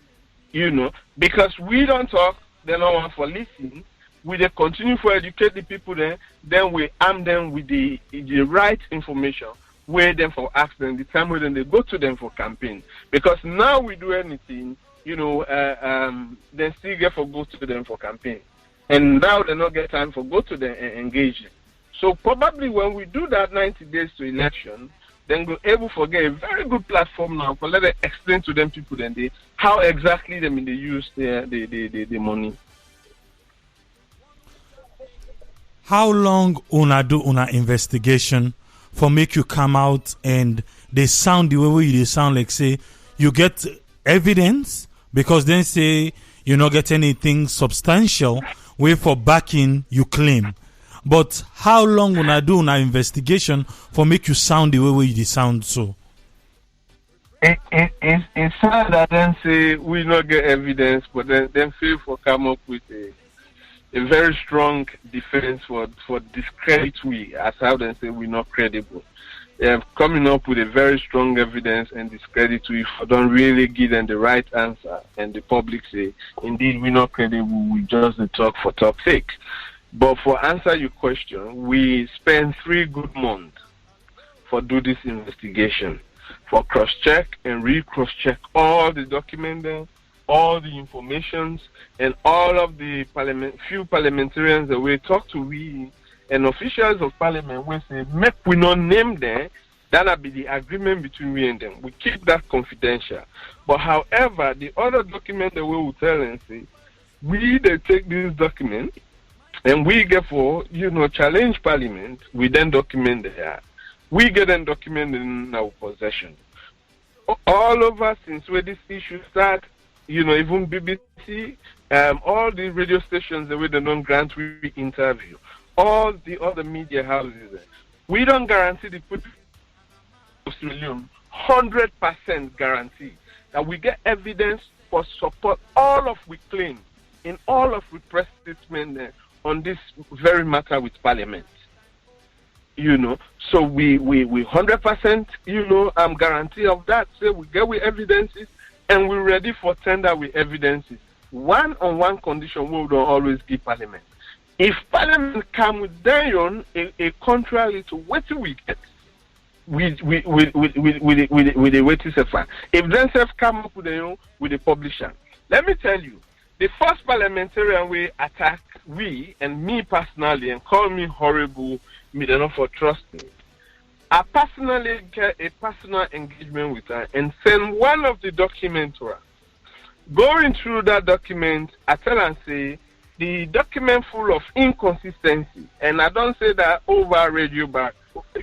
You know, because we don't talk, they don't want for listening. We they continue to educate the people then we arm them with the right information, where them for ask them the time when they go to them for campaign. Because now we do anything, you know, they still get for go to them for campaign. And now they not get time for go to them and engage them. So probably when we do that 90 days to election, then we're able to get a very good platform now for let them explain to them people then how exactly they use the money. How long una do una investigation for make you come out and they sound the way they sound like say you get evidence because then say you not get anything substantial way for backing you claim. But how long una do una investigation for make you sound the way they sound so? It's sad that then say we not get evidence, but then feel for come up with a very strong defense for discredit we as how they say we're not credible. Coming up with a very strong evidence and discredit we don't really give them the right answer, and the public say indeed we're not credible, we just talk for talk's sake. But for answer your question, we spent 3 good months for do this investigation, for cross-check and re-cross-check all the documents, all the informations, and all of the few parliamentarians that we talk to, we and officials of parliament, we say, make we not name them, that'll be the agreement between we and them. We keep that confidential. But however, the other document that we will tell and say, we they take this document, and we get for, challenge parliament, we then document there. We get them documented in our possession. All over since where this issue start, even BBC, all the radio stations that we don't grant we interview, all the other media houses, we don't guarantee the people of Sierra Leone 100% guarantee that we get evidence for support all of we claim in all of we press statement on this very matter with Parliament. So we 100%, guarantee of that. So we get with evidences and we're ready for tender with evidences. One condition we don't always give Parliament. If Parliament come with their own, a contrary to what we get, with the waiting sefer. If themselves come up with their own, with the publisher. Let me tell you, the first parliamentarian we attack, we and me personally, and call me horrible, me they not for trust me. I personally get a personal engagement with her and send one of the documents to her. Going through that document, I tell her and say, the document full of inconsistency, and I don't say that over radio back,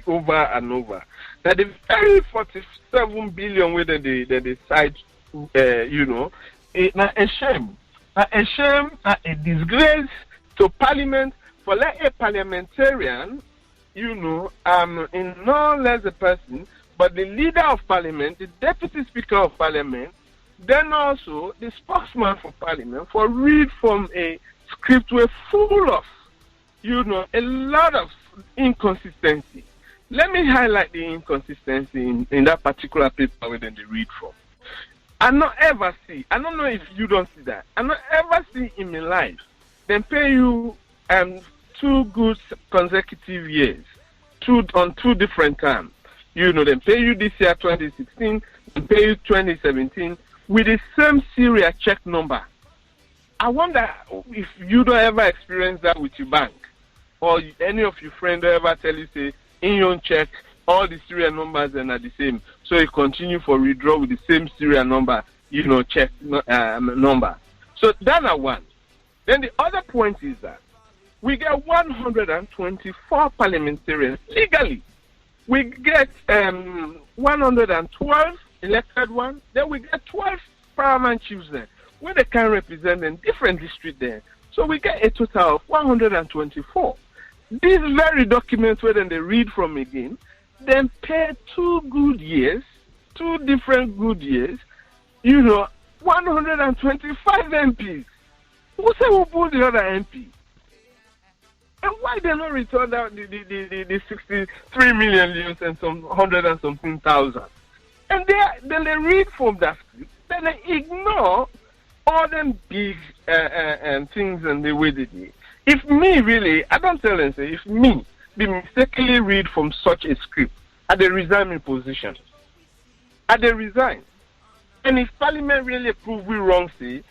over and over. That the very 47 billion way that they cite, it's not a shame. A shame, a disgrace to Parliament for let a parliamentarian, in no less a person, but the leader of Parliament, the Deputy Speaker of Parliament, then also the spokesman for Parliament, for read from a script were full of, a lot of inconsistency. Let me highlight the inconsistency in that particular paper where they read from. I not ever see, I don't know if you don't see that, I not ever see in my life, they pay you 2 good consecutive years, on 2 different terms. They pay you this year 2016, they pay you 2017, with the same serial check number. I wonder if you don't ever experience that with your bank, or any of your friends don't ever tell you, say, in your check, all the serial numbers are the same. So you continue for withdraw with the same serial number, check number. So that's one. Then the other point is that we get 124 parliamentarians legally. We get 112 elected ones. Then we get 12 paramount chiefs there, where they can represent in different districts there. So we get a total of 124. These very documents, where then they read from again, then pay 2 good years, 2 different good years, 125 MPs. Who say who pull the other MP? And why they not return out the 63 million leones and some 100 and something thousand? And then they read from that script, then they ignore all them big things and the way they do. If me really, I don't tell them, say, if me be mistakenly read from such a script, I they resign my position. I they resign. And if Parliament really prove we wrong, say,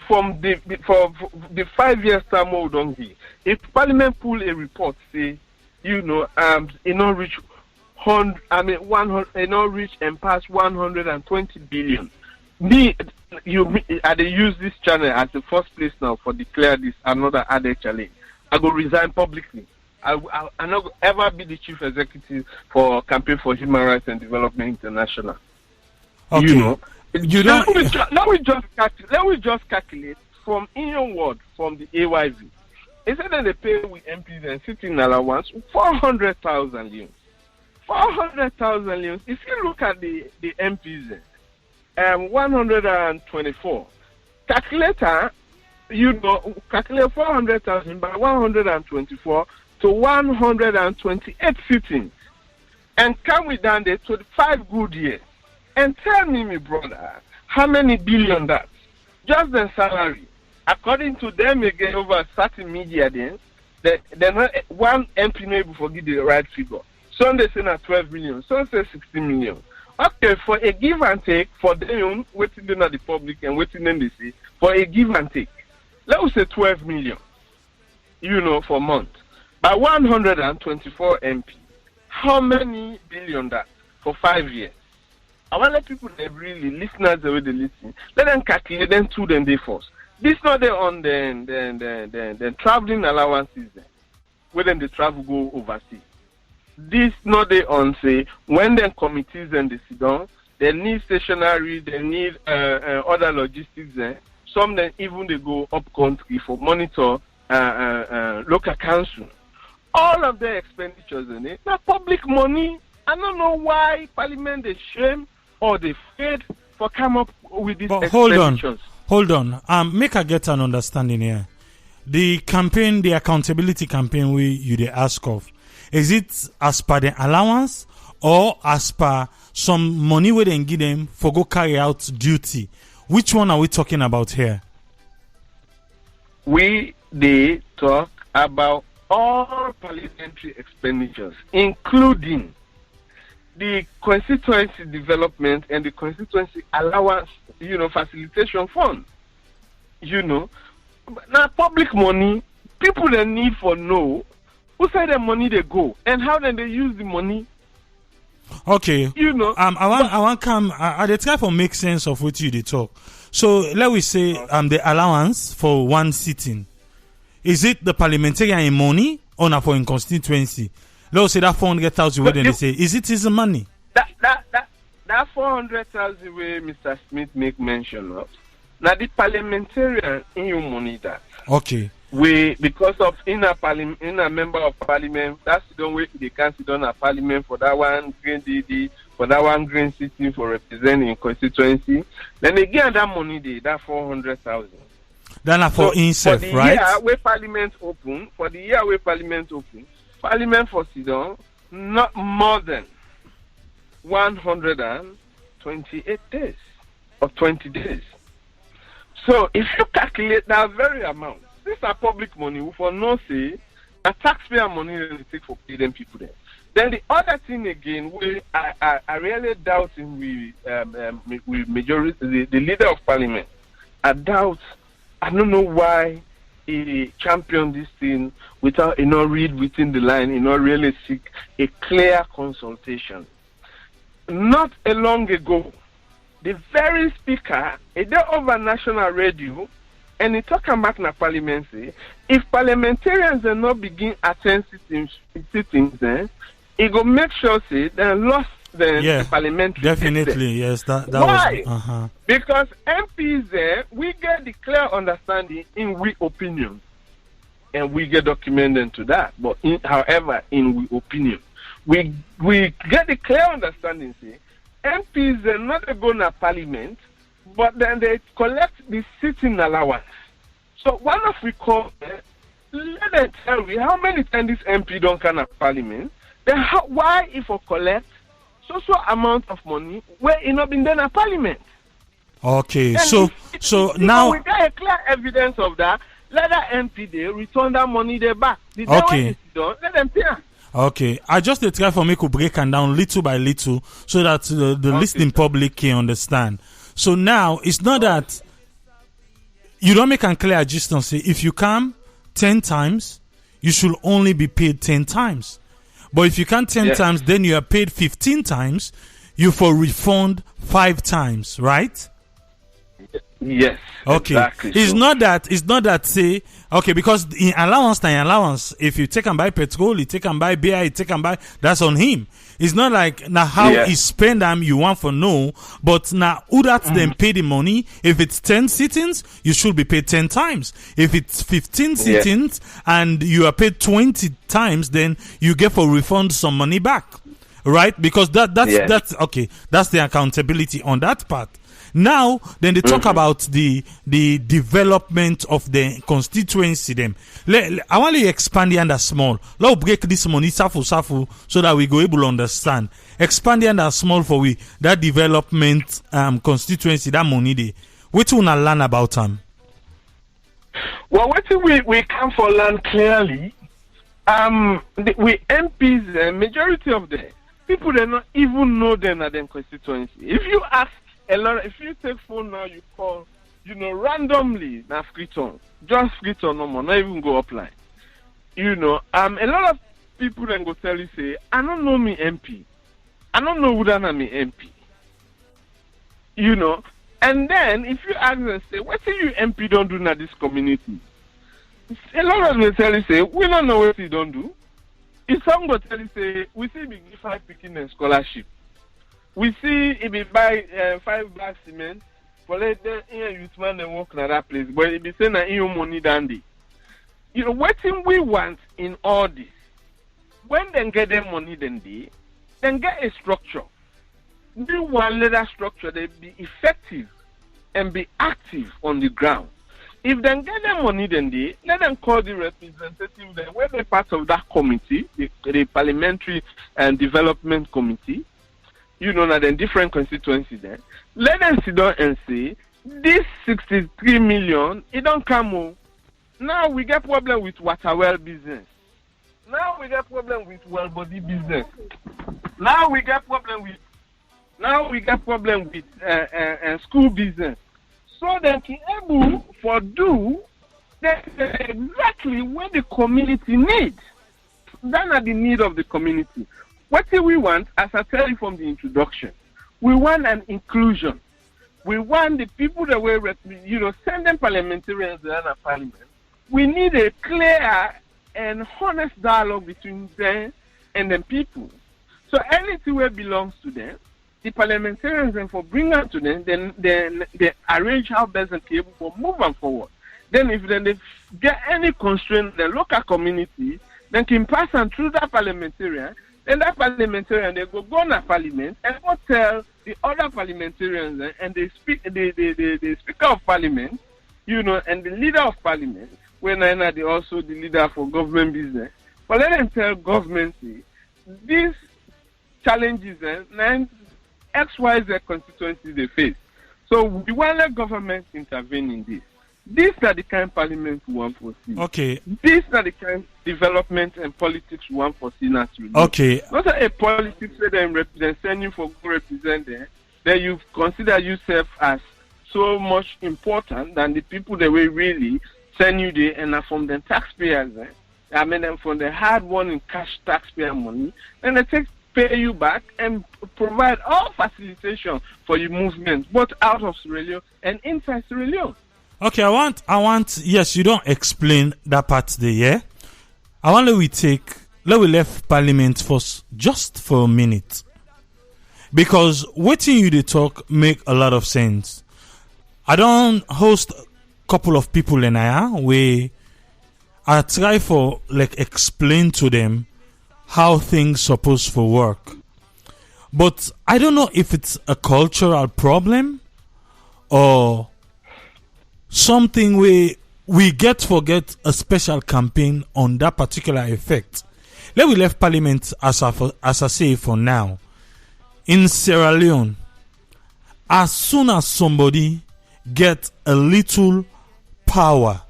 from the 5 years time we don't give, if Parliament pull a report, say, it not reach 100, it not reach and pass 120 billion. I they use this channel as the first place now for declare this another added challenge. I go resign publicly. I not ever be the chief executive for Campaign for Human Rights and Development International. Okay. Let me just calculate from in your word from the AYV. Instead of they pay with MPs and sitting allowance 400,000 leones. 400,000 leones. If you look at the MPs, 124. Calculator, calculate 400,000 by 124 to 128 sittings, and come with down there to 5 good years. And tell me, my brother, how many billion that? Just the salary. According to them, again, over certain media, then, they're not, one MP not able to give the right figure. Some they say not 12 million, some say 16 million. Okay, for a give and take, for them, waiting them at the public and waiting them they say, for a give and take, let's say 12 million, for a month. By 124 MP, how many billion that for 5 years? I want to let people that really listeners the way they listen. Let them calculate them to them they first. This not there on the traveling allowances there, where then the travel go overseas. This not there on say when them committees and they sit down, they need stationery, they need other logistics there. Some then even they go up country for monitor local council. All of their expenditures in it, not public money. I don't know why Parliament they shame or they afraid for come up with these expenditures. Hold on. Make I get an understanding here. The campaign, the accountability campaign they ask of, is it as per the allowance or as per some money we then give them for go carry out duty? Which one are we talking about here? They talk about all parliamentary expenditures, including the constituency development and the constituency allowance, facilitation fund. Now public money, people that need for know who say the money they go and how then they use the money. Okay. I want come. I try to make sense of what you they talk. So let we say the allowance for one sitting. Is it the parliamentarian money or not for in constituency? Let's say that 400,000 where they say, is it his money? That 400,000 where Mr. Smith make mention of. Now the parliamentarian in your money that. Okay. Because of in a member of parliament, that's the way they can't sit on a parliament for that one green DD, for that one green sitting for representing constituency. Then they get that money there, that 400,000. Then for himself, right? For the year where parliament open, Parliament for Sidon, not more than 128 days or 20 days. So if you calculate that very amount, these are public money. We for no say, a taxpayer money that they take for pay them people there. Then the other thing again, I really doubt with majority, the leader of parliament. I don't know why he championed this thing without read within the line, really seek a clear consultation. Not a long ago, the very speaker, over national radio, and he talk about na parliament say, if parliamentarians do not begin attend sittings, then he go make sure say they lost the parliamentary. Definitely, yes. That Why? was Because MPs there, we get the clear understanding in we opinion, and we get documented to that. But however, in we opinion, we get the clear understanding say MPs are not going to parliament, but then they collect the sitting allowance. So one of we call let them tell me how many times this MP don't come at parliament. Then why if we collect so amount of money where it not been done at parliament? Okay, then so now we got a clear evidence of that. Let that MP they return that money they back. The day Okay. when it's done, let them pay. Okay, I just try for me to break it down little by little so that the listening public can understand. So now it's not that you don't make a clear adjustment. Say if you come 10 times, you should only be paid 10 times. But if you come 10 times, then you are paid 15 times. You for refund 5 times, right? Yes. Okay. Exactly. It's not that say okay, because in allowance, if you take and buy petrol, you take and buy beer, you take and buy, that's on him. It's not like now how he spend them you want for no, but now who that then pay the money. If it's 10 sittings, you should be paid 10 times. If it's 15 sittings and you are paid 20 times, then you get for refund some money back. Right? Because that's okay. That's the accountability on that part. Now, then they talk about the development of the constituency. Them, I want to expand the small. Let's break this money safu so that we go able to understand. Expand the small for we that development constituency that money they. What you wanna learn about them? Well, what we come for learn clearly. We MPs, majority of the people they not even know them at them constituency. If you ask a lot, if you take phone now, you call, randomly, na Freeton, just Freeton no more, not even go upline. A lot of people then go tell you, say, I don't know me MP. I don't know who that na me MP. And then if you ask them, say, what do you MP don't do in this community? A lot of them tell you, say, we don't know what you don't do. If some go tell you, say, we see big 5 picking and scholarship. We see if we buy 5 bags cement for later youth man and work in that place, but if we say na your money dandy. What we want in all this, when they get their money then get a structure. Do one leader structure they be effective and be active on the ground. If they get their money then let them call the representative then where they're part of that committee, the parliamentary and development committee. Now then different constituencies there. Let them sit down and say, this 63 million, it don't come on. Now we get problem with water well business. Now we get problem with well body business. Now we get problem with school business. So that we able for do that exactly what the community needs. That are the need of the community. What do we want, as I tell you from the introduction, we want an inclusion. We want the people that we send them parliamentarians in a parliament. We need a clear and honest dialogue between them and the people. So anything where belongs to them, the parliamentarians then for bring them to them, then they arrange how best and able for move them forward. Then if they get any constraint, the local community, then can pass them through that parliamentarian. Then that parliamentarian they go to parliament and go tell the other parliamentarians and the speaker of parliament, and the leader of parliament, when they also the leader for government business. But let them tell government these challenges and XYZ constituencies they face. So we want let government intervene in this. These are the kind of parliament we want to see. Okay. These are the kind of development and politics we want to see naturally. Okay. Not a politics where they send you for to represent them, that you consider yourself as so much important than the people that will really send you there and are from the taxpayers. From the hard-won in cash taxpayer money, and they pay you back and provide all facilitation for your movement, both out of Sierra Leone and inside Sierra Leone. Okay, I want. Yes, you don't explain that part there. Yeah, I want let we left Parliament just for a minute, because waiting you to talk make a lot of sense. I don't host a couple of people in here where I try for explain to them how things supposed to work, but I don't know if it's a cultural problem or something where we forget a special campaign on that particular effect. Let we left Parliament as I say for now. In Sierra Leone, as soon as somebody get a little power,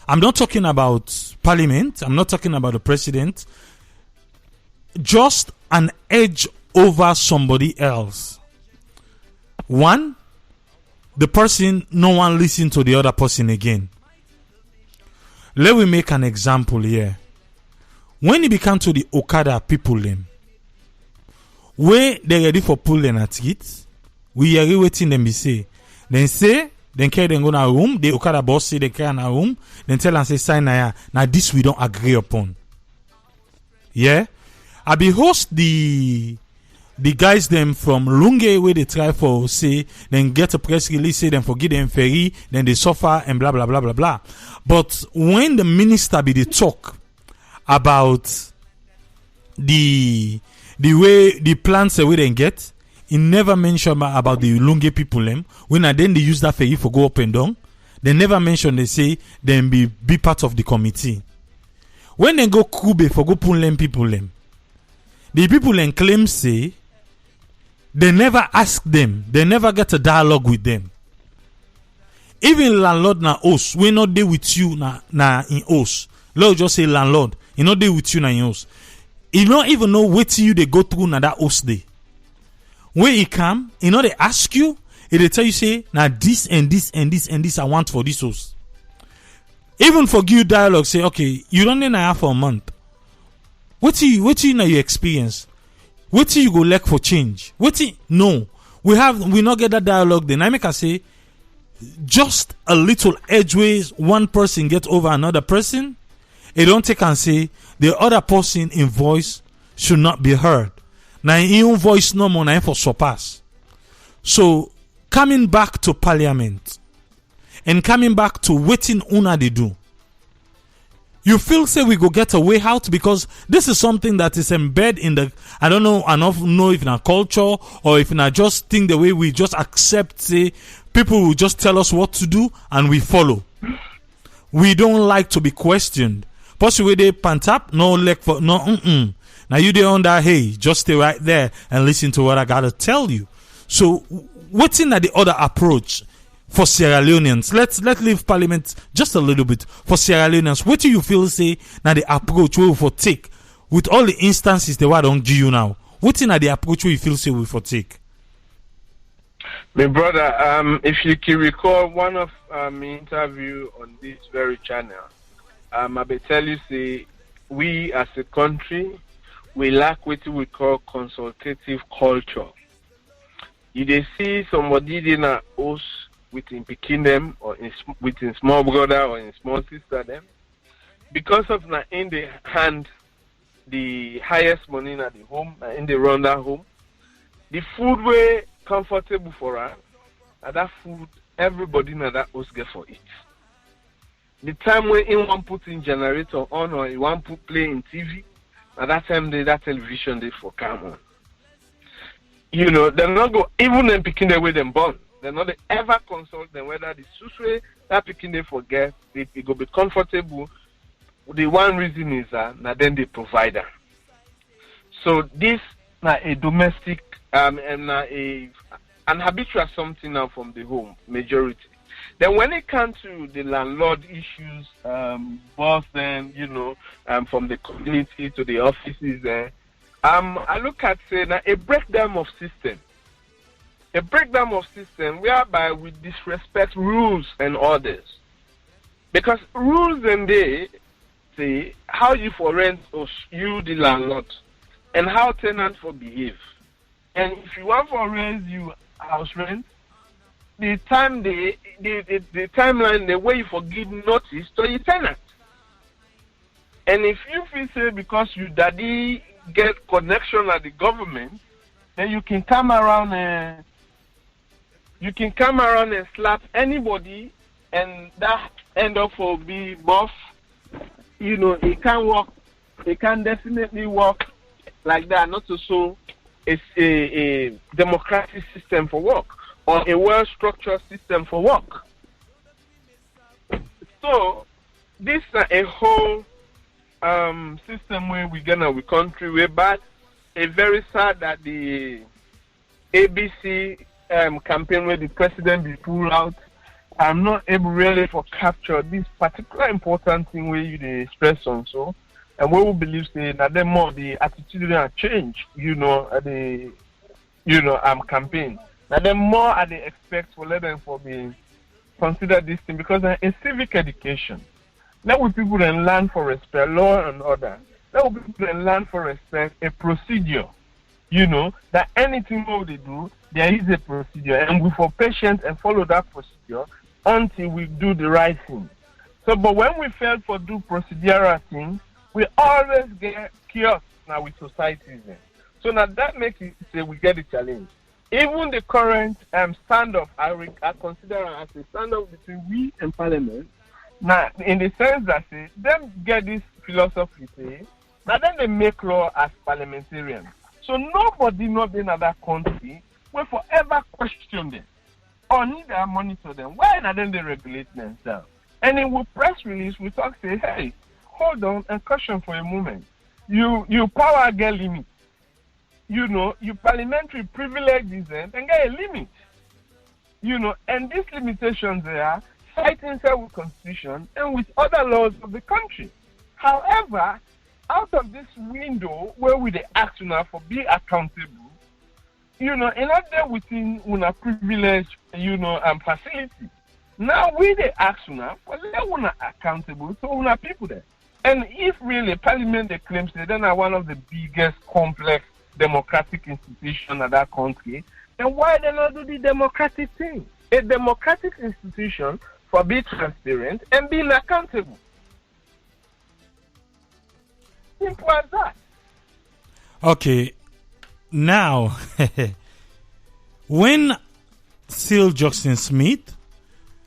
I'm not talking about Parliament, I'm not talking about the president, just an edge over somebody else. One, the person, no one listen to the other person again. Let me make an example here. When it become to the Okada people them, where they ready for pulling at it, we are waiting them be say. Then carry them go na room, the Okada boss say they carry na room, then tell and say sign now this we don't agree upon. Yeah? I be host the guys them from Lunge where they try for say then get a press release say them forget them ferry then they suffer and blah blah blah blah blah. But when the minister be the talk about the way the plans the way they get, he never mention about the Lunge people them. When then they use that ferry for go up and down, they never mention they say them be part of the committee. When they go Kube for go pull them people them, the people then claim say they never ask them. They never get a dialogue with them. Even landlord na host, we not there with you na in host. Lord just say landlord, he not there with you na in host. He don't even know what you they go through na that host day. When he come, he know they ask you, they tell you say now this and this and this and this I want for this host. Even for you dialogue say okay, you don't need na for a month. What you know your experience? What you go like for change? No, we not get that dialogue. Then I make I say just a little edgeways. One person get over another person. It don't take and say the other person in voice should not be heard. Now in voice no more now for surpass. So coming back to Parliament and coming back to waiting una they do. You feel say we go get a way out because this is something that is embedded in the I don't know if in our culture or if in our just think the way we just accept say people will just tell us what to do and we follow. We don't like to be questioned. Possibly they pant up, no leg for no Now you there on that hey, just stay right there and listen to what I gotta tell you. So what's in the other approach? For Sierra Leoneans, let's leave Parliament just a little bit. For Sierra Leoneans, what do you feel say now the approach we will for take with all the instances they were don't give you now? What's in the approach you feel say we for take? My brother, if you can recall one of my interview on this very channel, I be tell you say we as a country we lack what we call consultative culture. You they see somebody in a house within picking them or within small brother or in small sister them because of na in the hand the highest money in the home in the run that home the food way comfortable for her and that food everybody in that house get for it. The time when in one put in generator on or in one put play in TV at that time that television they for come on. You know they're not go even them picking the way them born. They're not ever consult them whether the suswe that picking they forget it go be comfortable. The one reason is that then they provide them. So this now a domestic and an habitual something now from the home majority. Then when it comes to the landlord issues, both then from the community to the offices, I look at say now a breakdown of system. A breakdown of system whereby we disrespect rules and orders. Because rules and they say how you for rent or you the landlord and how tenants for behave. And if you want for raise you house rent, the timeline, the way you forgive notice to your tenant. And if you feel say because you daddy get connection at the government, then you can come around and slap anybody, and that end up for be buff. You know, it can work. It can definitely work like that. Not to so it's a democratic system for work or a well-structured system for work. So this is a whole system where we gonna we country way back. It's very sad that the ABC campaign where the president be pulled out. I'm not able really to capture this particular important thing where you they express on so, and we will believe say that then more the attitude and change, you know, at the campaign. Now then more at they expect for let them for be consider this thing because in civic education, let we people then learn for respect, law and order. Let we people then learn for respect a procedure. You know, that anything what they do, there is a procedure, and we for patient and follow that procedure until we do the right thing. So, but when we fail for do procedural things, we always get chaos now with societies. So now that makes it say we get a challenge. Even the current standoff, I consider as a standoff between we and Parliament. Now, in the sense that say them get this philosophy, say, now then they make law as parliamentarians. So nobody not in other country will forever question them or neither monitor them. Why not then they regulate themselves? And in we press release, we talk say, hey, hold on and caution for a moment. You power get limit. You know, you parliamentary privileges and get a limit. You know, and these limitations are fighting with constitution and with other laws of the country. However, out of this window where we they ask now for be accountable, you know, and not there within una privilege, you know, and facility. Now we they ask now for they una accountable to una people there. And if really Parliament they claim they then are one of the biggest complex democratic institutions of that country, then why they not do the democratic thing? A democratic institution for being transparent and being accountable. Simple as that. Okay, now when Cyril Justin Smith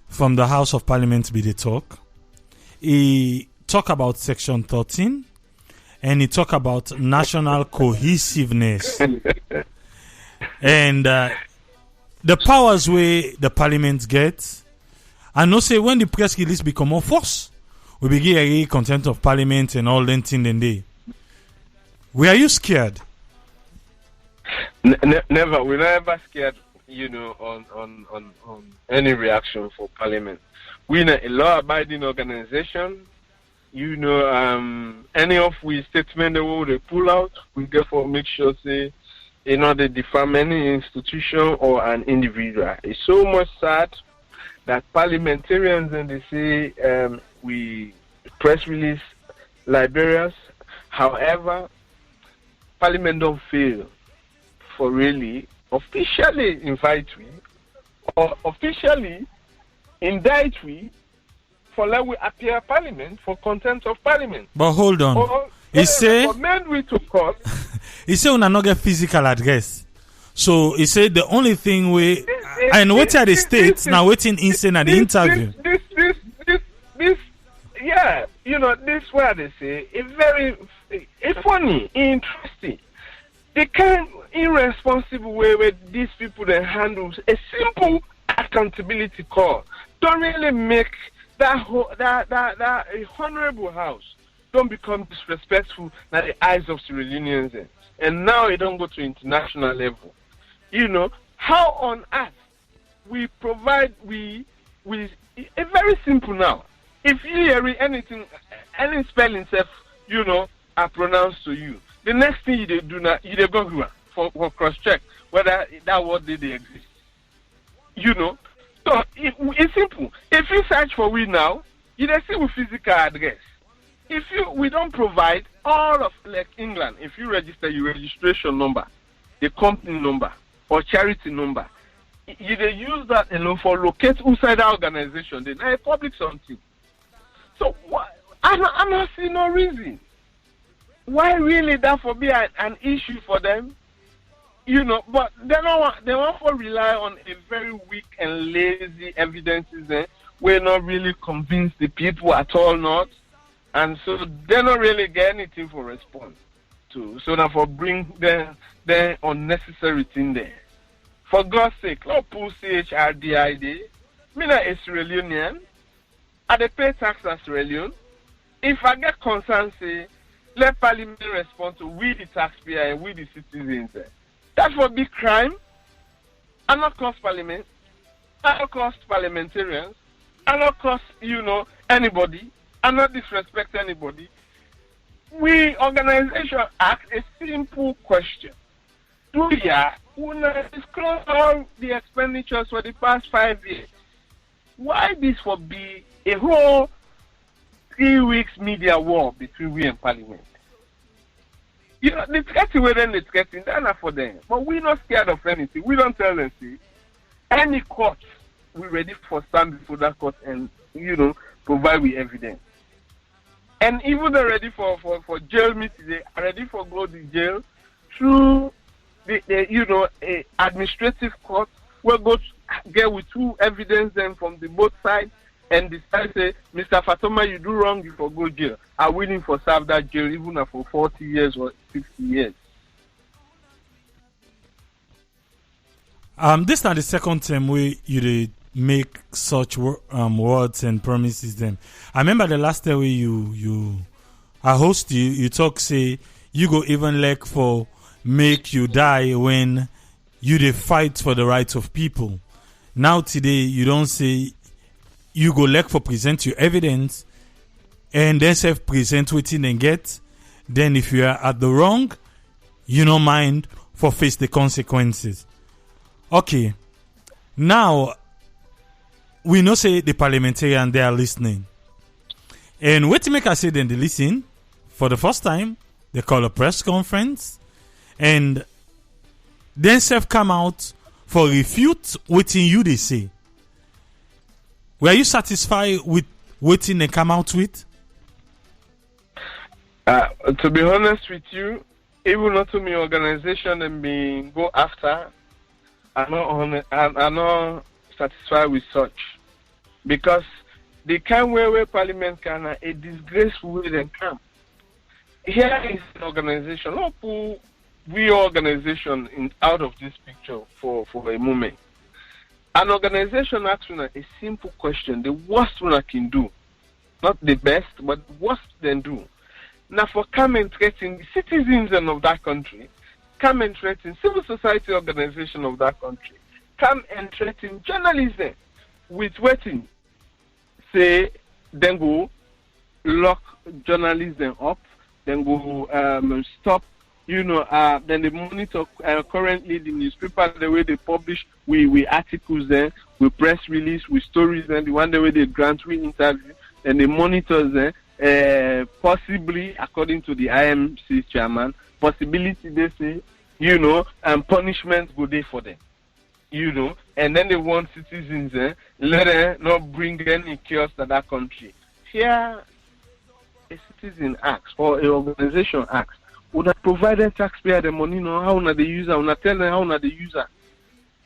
from the House of Parliament be the talk, he talk about Section 13 and he talk about national cohesiveness and the powers where the Parliament gets. I know say when the press release become more force, we begin a content of Parliament and all that thing. Then were you scared? Never. We're never scared. You know, on any reaction for Parliament. We're a law-abiding organization. You know, any of we statement that we pull out, we therefore make sure say, you know, they defame any institution or an individual. It's so much sad that parliamentarians and they say we press release Liberians. However, Parliament don't fail for really officially invite we or officially indict we for let we appear Parliament for contempt of Parliament. But hold on. Or, he say we to court. He say una not get physical address. So he said the only thing we and what are the states now waiting insane at the interview. This yeah, you know, this where they say it's funny, interesting. The kind irresponsible way where these people then handle a simple accountability call don't really make that a honorable house don't become disrespectful at the eyes of Sierra Leoneans. And now it don't go to international level. You know, how on earth we provide it's very simple now. If you hear anything, any spelling self, you know, are pronounced to you, the next thing you do now, you go for cross check whether that word did they exist. You know, so it's simple. If you search for we now, you don't see with physical address. If we don't provide all of like England, if you register your registration number, the company number or charity number, you they use that alone for locate outside the organization. Then a public something. So what? I don't see no reason why really that for be an issue for them. But they want to rely on a very weak and lazy evidences there. We're not really convinced the people at all not. And so they don't really get anything for response to. So now for bring their unnecessary thing there. For God's sake, let's pull CHRDI there. Me not a Sierra Leonean. I dey pay tax as Sierra Leone. If I get concerned, say, let Parliament respond to we the taxpayer and we the citizens there. That's for big crime. And not cost Parliament. And not cost parliamentarians. And not cost, anybody. And not disrespect anybody. We organization ask a simple question. Do you disclose all the expenditures for the past 5 years? Why this will be a whole 3 weeks media war between we and Parliament? The threatening where then the threatening, that's not for them. But we're not scared of anything. We don't tell them, see, any court, we're ready for stand before that court and, provide with evidence. And even they're ready for jail meeting, they are ready for go to jail through the administrative court. We'll go get with two evidence then from the both sides and decide say, Mr. Fatoma, you do wrong, you for go jail. Are willing for serve that jail even for 40 years or 60 years. This is not the second time where you make such words and promises them. I remember the last time where I host you talk say you go even like for make you die when you dey fight for the rights of people. Now today you don't say you go like for present your evidence and then self present within and get. Then if you are at the wrong, you don't mind for face the consequences. Okay. Now we know say the parliamentarian they are listening. And what to make I say then they listen for the first time, they call a press conference and then self come out for refute what you they say. Were you satisfied with what they come out with? To be honest with you, even not to my organization and me go after, I'm not satisfied with such. Because the kind where Parliament can a disgraceful way they come. Here is an organization, we organization out of this picture for a moment. An organization asks a simple question, the worst one I can do. Not the best, but the worst they do. Now for come and threaten the citizens of that country, come and threaten civil society organization of that country, come and threaten journalism with waiting. Say, then go lock journalism up, then go stop, then they monitor currently the newspaper, the way they publish, we articles there, we press release, we stories, and the one the way they grant, we interview, and they monitor there, possibly, according to the IMC chairman, possibility they say, and punishment go there for them. And then they want citizens let them not bring any chaos to that country. Here, a citizen asks, or an organization asks, would have provided taxpayer the money, how na they use it, would tell them how na they use it.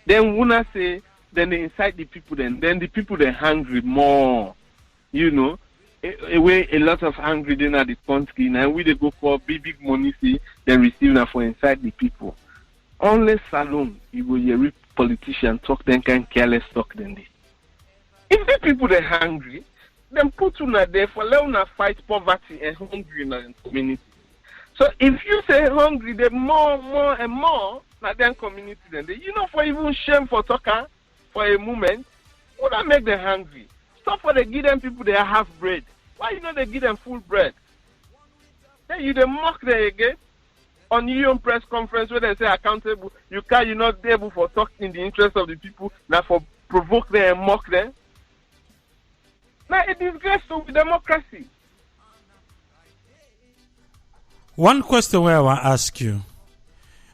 Then when I say, then they incite the people then the people they're hungry more, away a lot of hungry then at the country, and we they go for big money, see, they receive now for inside the people. Unless alone, you go hear politician talk, then can careless talk then they. If the people they're hungry, then put una there for let una fight poverty and hungry in the community. So if you say hungry, they more and more na then community then they. For even shame for talker for a moment, would that make them hungry? Stop for they give them people they half bread. Why they give them full bread? Then you they mock them again. On your own press conference where they say accountable, you're not able for talking in the interest of the people, now for provoke them and mock them. Now it is disgrace to democracy. One question where I want to ask you,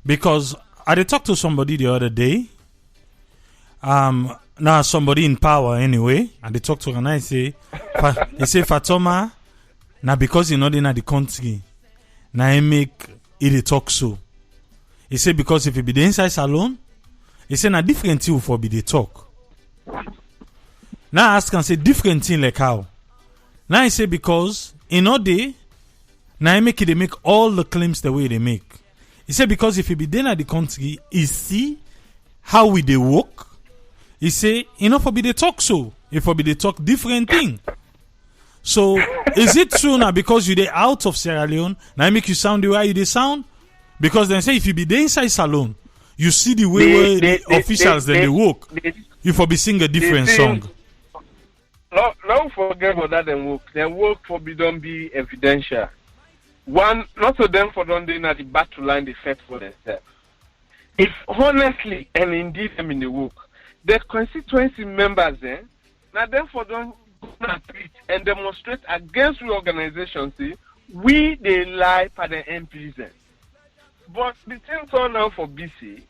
because I did talk to somebody the other day, now somebody in power anyway, and they talk to her and I say, they say Fatoma, now because you're not in the country, now I make it talk so. He say because if you be the inside salon, he say na different thing for be the talk. Now I ask and say different thing like how. Now I say because in all day, now I make it they make all the claims the way they make. He say because if you be then at the country, he see how we they work. He say enough for be the talk so. If for be the talk different thing. So is it true now because you they out of Sierra Leone, now I make you sound the way you they sound? Because they say if you be the inside salon, you see the way the officials they work. You for be sing a different song. Don't forget about that and work. Their work for be don't be evidential. One, not of them for don't do at the battle line they fight for themselves. If honestly and indeed them in the work, the constituency members now therefore don't treat and demonstrate against reorganization. See, we they lie for the MPs. But the thing so now for BC,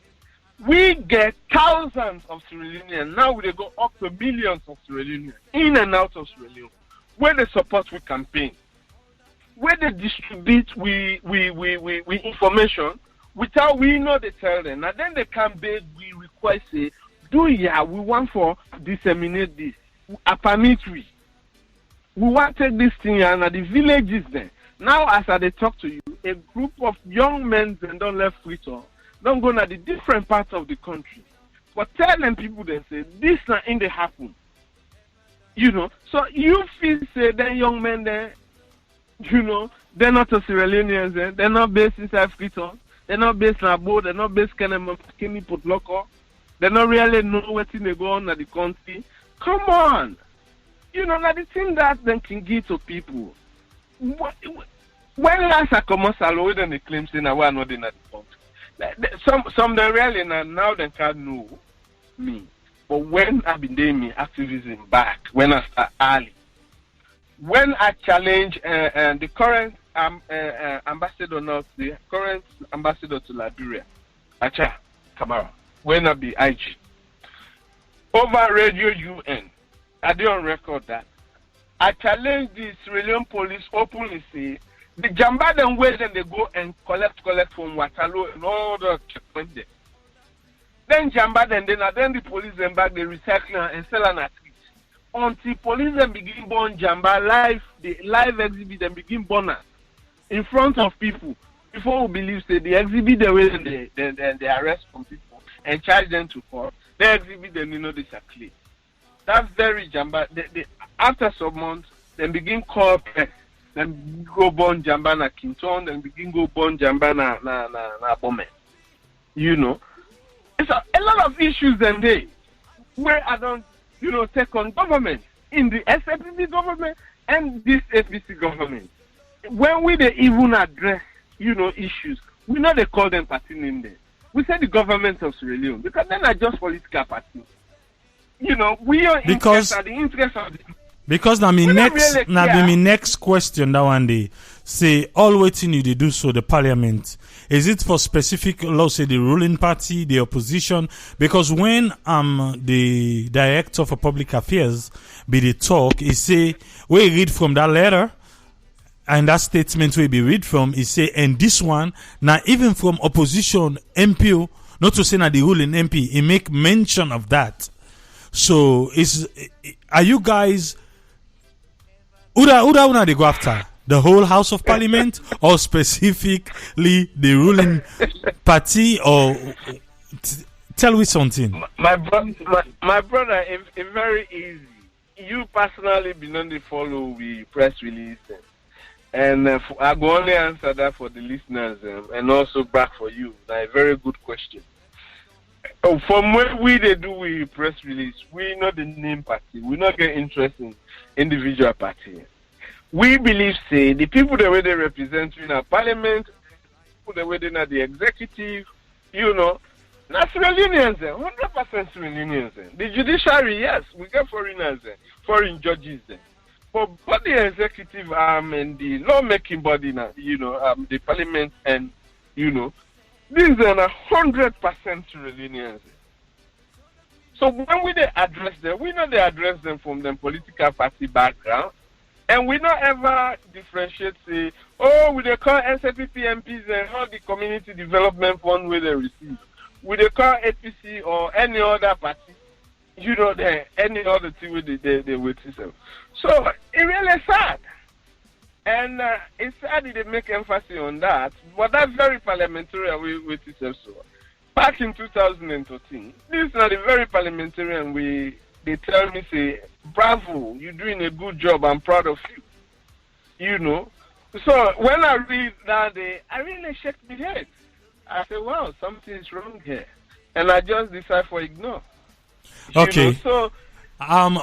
we get thousands of Sierra Leoneans. Now we go up to millions of Sierra Leoneans in and out of Sierra Leone. Where they support we campaign, where they distribute we information without we know they tell them. And then they can beg, we request say, we want for disseminate this. A parliamentary. We want to take this thing and at the villages then. Now as I talk to you, a group of young men then don't left free talk. Don't go to the different parts of the country. But tell them people they say this not in the happen. So you feel say then young men there, they're not a Sierra Leoneans, they're not based inside Freetown, they're not based in Abo, they're not based in Kenny Potloko, they don't really know what they go on at the country. Come on. Now the thing that then can give to people. When last I come on salary, then they claim saying I was not in the country. Some they really now they can't know me. But when I've been doing me activism back, when I start early, when I challenge the current ambassador now, the current ambassador to Liberia, Acha Kamara, when I be IG, over Radio UN, I did on record that I challenge the Sierra Leone police openly say the Jamba then where then they go and collect from Waterloo and all the checkpoints there. Then Jamba then the police then back they recycle and sell an at least. Until police then begin burn Jamba live, the live exhibit then begin burn in front of people before we believe say the exhibit the way they arrest some people and charge them to court. The exhibit then they circulate. That's very Jamba. After some months, then begin call press. Then go burn Jamba na Kinton. Then begin go burn Jamba na Bome. It's a lot of issues then they where I don't take on government in the SFPC government and this APC government. When we they even address issues, we know they call them party name there. We say the government of Sierra Leone because then are just political party. We are interested in the interest of the because now my next question that one day say all waiting you to do so the parliament is it for specific say the ruling party, the opposition? Because when the director for public affairs be the talk, he say we read from that letter and that statement we be read from, he say and this one now even from opposition MP, not to say now the ruling MP, he make mention of that. So are you guys who they go after? The whole House of Parliament or specifically the ruling party or tell me something. My brother, it's very easy. You personally be known to follow the press release and I go only answer that for the listeners and also back for you. That's a very good question. From where we do press release, we not the name party. We not get interest in individual party. We believe say the people the way they represent in our parliament, people the way they are the executive, not Sierra Leoneans, 100% Sierra Leoneans. The judiciary, yes, we get foreigners, foreign judges. But the executive arm and the lawmaking body now, the parliament and these are 100% Sierra Leoneans. So when we they address them, we know they address them from their political party background, and we not ever differentiate, say, oh, we they call SFPP MPs and all the community development fund where they receive. We they call APC or any other party, you know, any other thing with they with itself. So it's really sad. And it's sad that they make emphasis on that, but that's very parliamentarian with itself. So back in 2013, this is not a very parliamentarian way. They tell me, say, bravo, you're doing a good job, I'm proud of you. You know? So when I read that, I really shake my head. I say, wow, something is wrong here. And I just decide for ignore. Okay. You know? So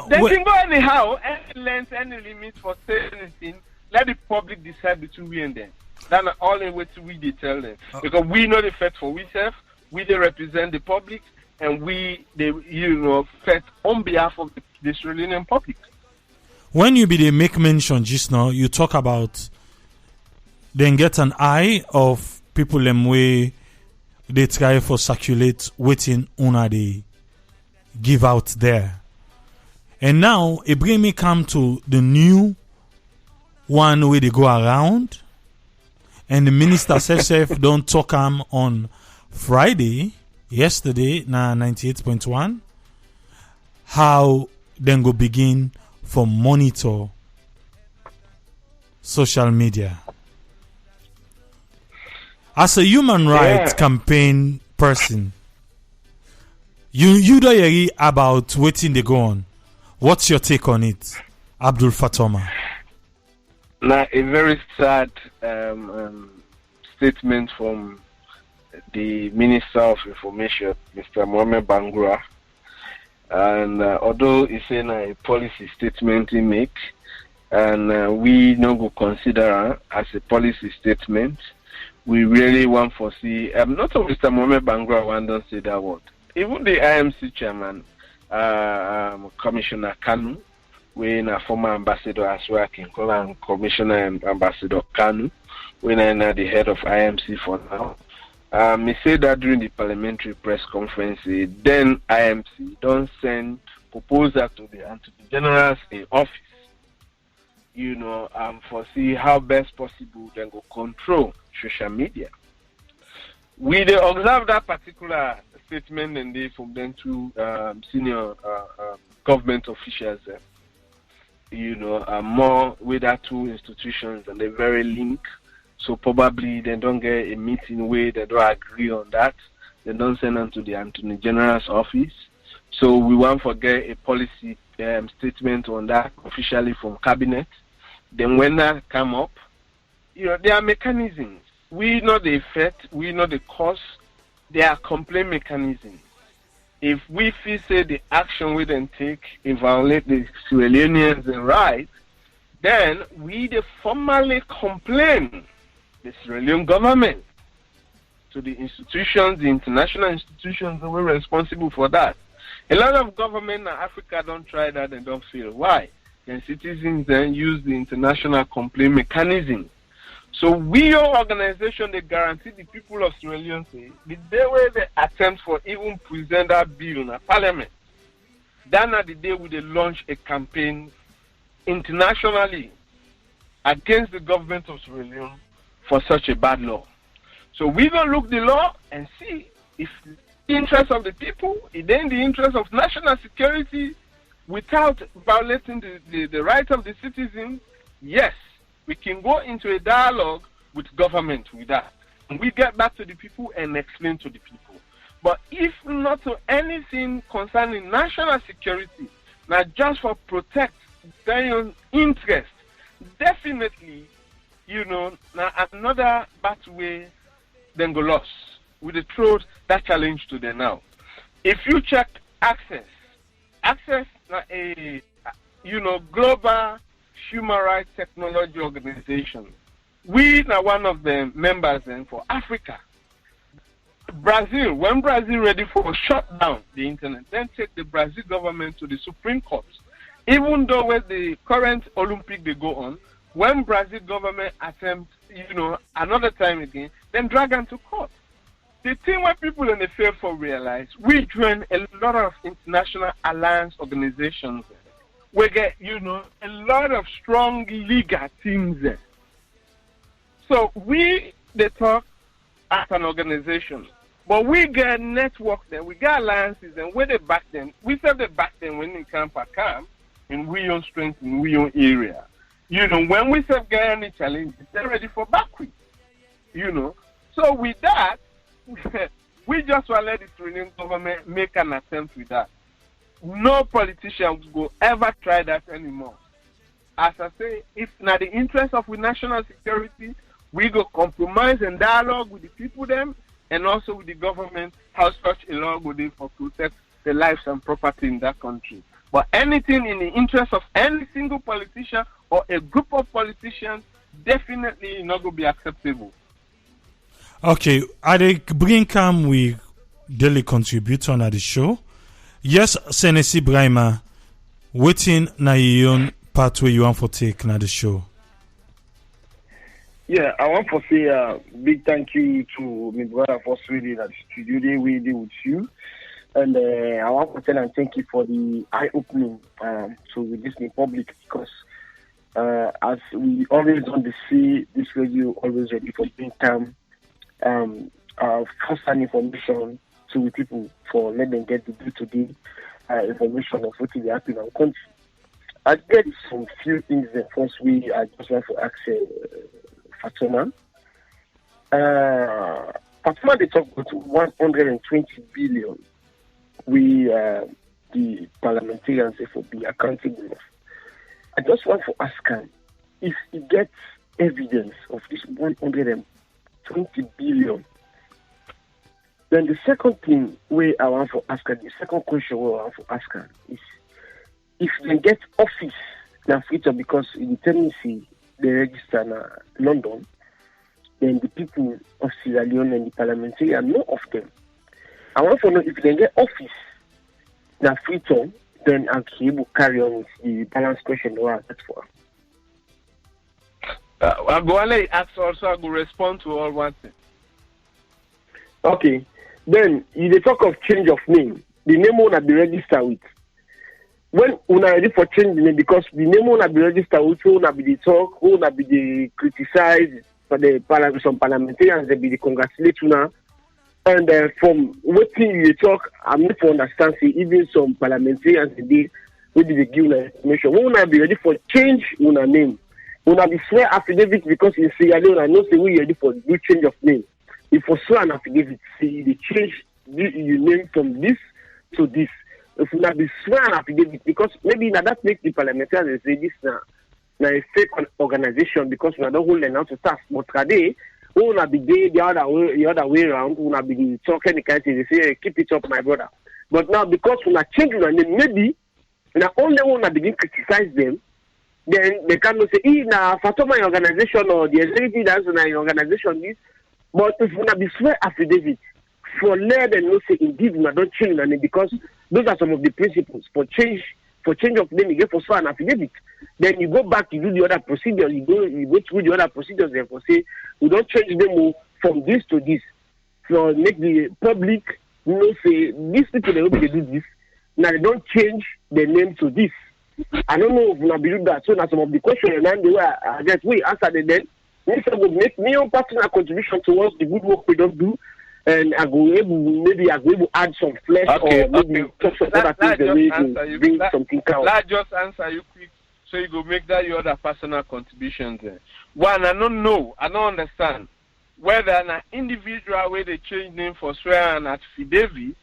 they can go anyhow, any length, any limit for saying anything. Let the public decide between we and them. That's all the way to we they tell them. Because we know the fact for ourselves, we they represent the public, and we they fight on behalf of the Australian public. When you make mention just now, you talk about then get an eye of people them way they try for circulate waiting una they give out there. And now it bring me come to the new one way they go around, and the minister herself don't talk on Friday, yesterday, na 98.1, how then go begin for monitor social media. As a human rights campaign person, you don't hear about waiting they go on. What's your take on it, Abdul Fatoma? Now, a very sad statement from the Minister of Information, Mr. Mohamed Bangura. And although it's a policy statement he make, and we no go consider as a policy statement, we really want to see, not only Mr. Mohamed Bangura, one don't say that word. Even the IMC chairman, Commissioner Kanu, when a former ambassador as well, and Commissioner and Ambassador Kanu, when I'm the head of IMC for now. He said that during the parliamentary press conference, then IMC don't send proposal to the Attorney General's in office, for see how best possible they go control social media. We they observe that particular statement and they from them to senior government officials. More with that two institutions, and they're very linked. So probably they don't get a meeting where they don't agree on that. They don't send them to the Attorney General's office. So we want to get a policy statement on that officially from cabinet. Then when that come up, there are mechanisms. We know the effect, we know the cause. There are complaint mechanisms. If we feel say the action we then take violate the Sierra Leoneans' rights, then we formally complain the Sierra Leone government to the institutions, the international institutions that were responsible for that. A lot of government in Africa don't try that and don't feel why. Then citizens then use the international complaint mechanism. So we, your organization, they guarantee the people of Sierra Leone, the day where they attempt for even present that bill in a parliament, then at the day where they launch a campaign internationally against the government of Sierra Leone for such a bad law. So we will look the law and see if the interest of the people is in the interest of national security without violating the right of the citizens. Yes, we can go into a dialogue with government with that. And we get back to the people and explain to the people. But if not to anything concerning national security, not just for protect their own interest, definitely, now another bad way then go lost. We throw that challenge to them now. If you check Access now a global human rights technology organization. We are one of the members for Africa. Brazil, when Brazil ready for shut down the internet, then take the Brazil government to the Supreme Court. Even though with the current Olympic they go on, when Brazil government attempt, another time again, then drag them to court. the thing where people in the field for realize, we join a lot of international alliance organizations. We get, a lot of strong legal teams there. So they talk as an organization. But we get network there, we get alliances, and where they back them, we serve the back them when in camp in we own strength, in we own area. When we serve get any challenges, they're ready for backward. So with that, we just want to let the Trinidad government make an attempt with that. No politician will ever try that anymore. As I say, if not the interest of national security, we go compromise and dialogue with the people them, and also with the government, how such a law would be for protect the lives and property in that country. But anything in the interest of any single politician or a group of politicians, definitely not going to be acceptable. Okay, at the bring come we daily contribute on the show. Yes, Senesi Brahima, waiting na your own pathway you want for take na the show. Yeah, I want to say a big thank you to my brother for reading that studio day we did with you. And I want to tell and thank you for the eye-opening to this in public, because as we always want to see this radio always ready for bring time first-hand information to the people for let them get the day-to-day information of what is happening in our country. I get some few things that first I just want to ask Fatoma. Fatoma, they talk about 120 billion. We, the parliamentarians, will be accountable of. I just want to ask him if he gets evidence of this 120 billion. Then the second thing where I want to ask her, the second question where I want to ask her is if they get office in future, because in the tendency they register in London, then the people of Sierra Leone and the parliamentarians know of them. I want to know if they get office in future, then I'll be able to carry on with the balance question that I asked for. I'll go and ask also, I'll go respond to all one thing. Okay. Then, in the talk of change of name, the name will be registered with. When we are ready for change the name, because the name will be registered with, who will be the talk, who will be the criticize for the some parliamentarians, they be the congratulate now. And from what you talk, I'm not to understand, see, even some parliamentarians, they will be given information. We will be ready for change in our name. We will be swear affidavit, because in Sierra Leone, I know say we are ready for new change of name. If you swear an affidavit, see, they change your name from this to this. If you not be swear an affidavit, because maybe that makes the parliamentarians say this now a fake organization, because we don't hold them out to task. But today, we will not be the other way around. We will not be talking the kind of thing. They say, hey, keep it up, my brother. But now, because we are changing our name, maybe now only one that begin criticize them, then they cannot say, hey, now Fatoma organization or the executive that's an organization this. But if we not be swear affidavit for let them know say indeed we don't change our name, because those are some of the principles for change of name. You get for swear an affidavit, then you go back to do the other procedure. You go through the other procedures. Therefore, say we don't change them from this to this. So make the public say these people they do this. Now they don't change their name to this. I don't know if we not believe that. So now some of the questions and then the way I guess we answer them then. This will make me own personal contribution towards the good work we don't do, and I go able to add some flesh or maybe talk some other things that way to bring something out. Let just answer you quick, so you go make that your other personal contributions. One, I don't know, I don't understand whether an individual where they change name for swear and affidavit,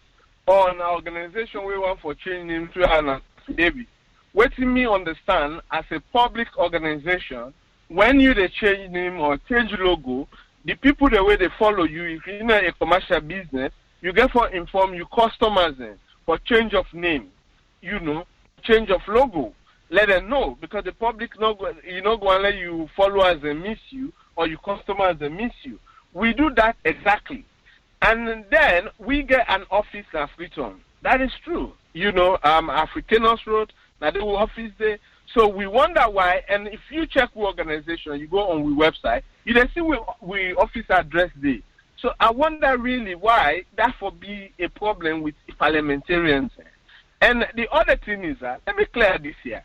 or an organization where want for change name to an affidavit. What me understand as a public organization. When you they change name or change logo, the people the way they follow you, if you're in a commercial business, you get for inform your customers for change of name, change of logo. Let them know, because the public not going to let you followers they miss you or your customers they miss you. We do that exactly, and then we get an office as return. That is true. Africanos Road, now the office there. So we wonder why, and if you check the organization, you go on the website, you can see we office address there. So I wonder really why that would be a problem with parliamentarians. And the other thing is that, let me clear this here.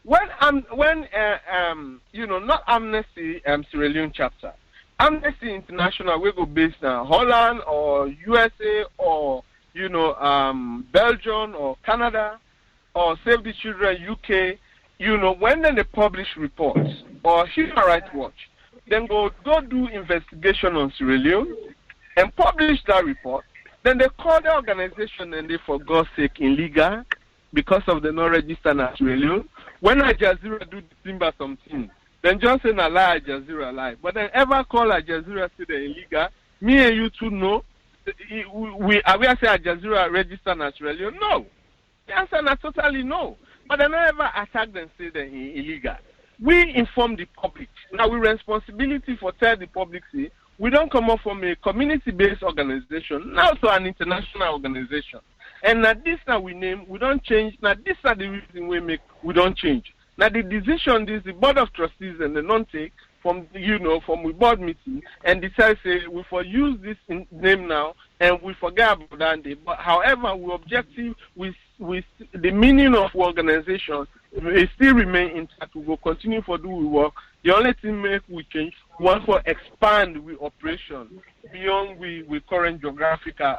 When not Amnesty Sierra Leone chapter, Amnesty International will go based on Holland or USA or Belgium or Canada or Save the Children UK, when then they publish reports or Human Rights Watch, then go do investigation on Sierra Leone and publish that report. Then they call the organization and they, for God's sake, illegal because of the non-registered as Sierra Leone. When Al Jazeera do the timber something, then just say na lie, Al Jazeera lie. But then ever call Al Jazeera say they're illegal, me and you two know, say Al Jazeera registered as Sierra Leone? No. The answer is totally no. But they never attack them say they're illegal. We inform the public. Now we responsibility for tell the public say we don't come up from a community-based organization now to an international organization. And now this now we name, we don't change. Now this are the reason we make, we don't change. Now the decision is the board of trustees and the non-take from the board meeting and decide say we for use this name now and we forget about that day. But however, we objective with the meaning of organization will still remain intact. We will continue for do we work. The only thing make we change, one for expand we operation beyond we current geographical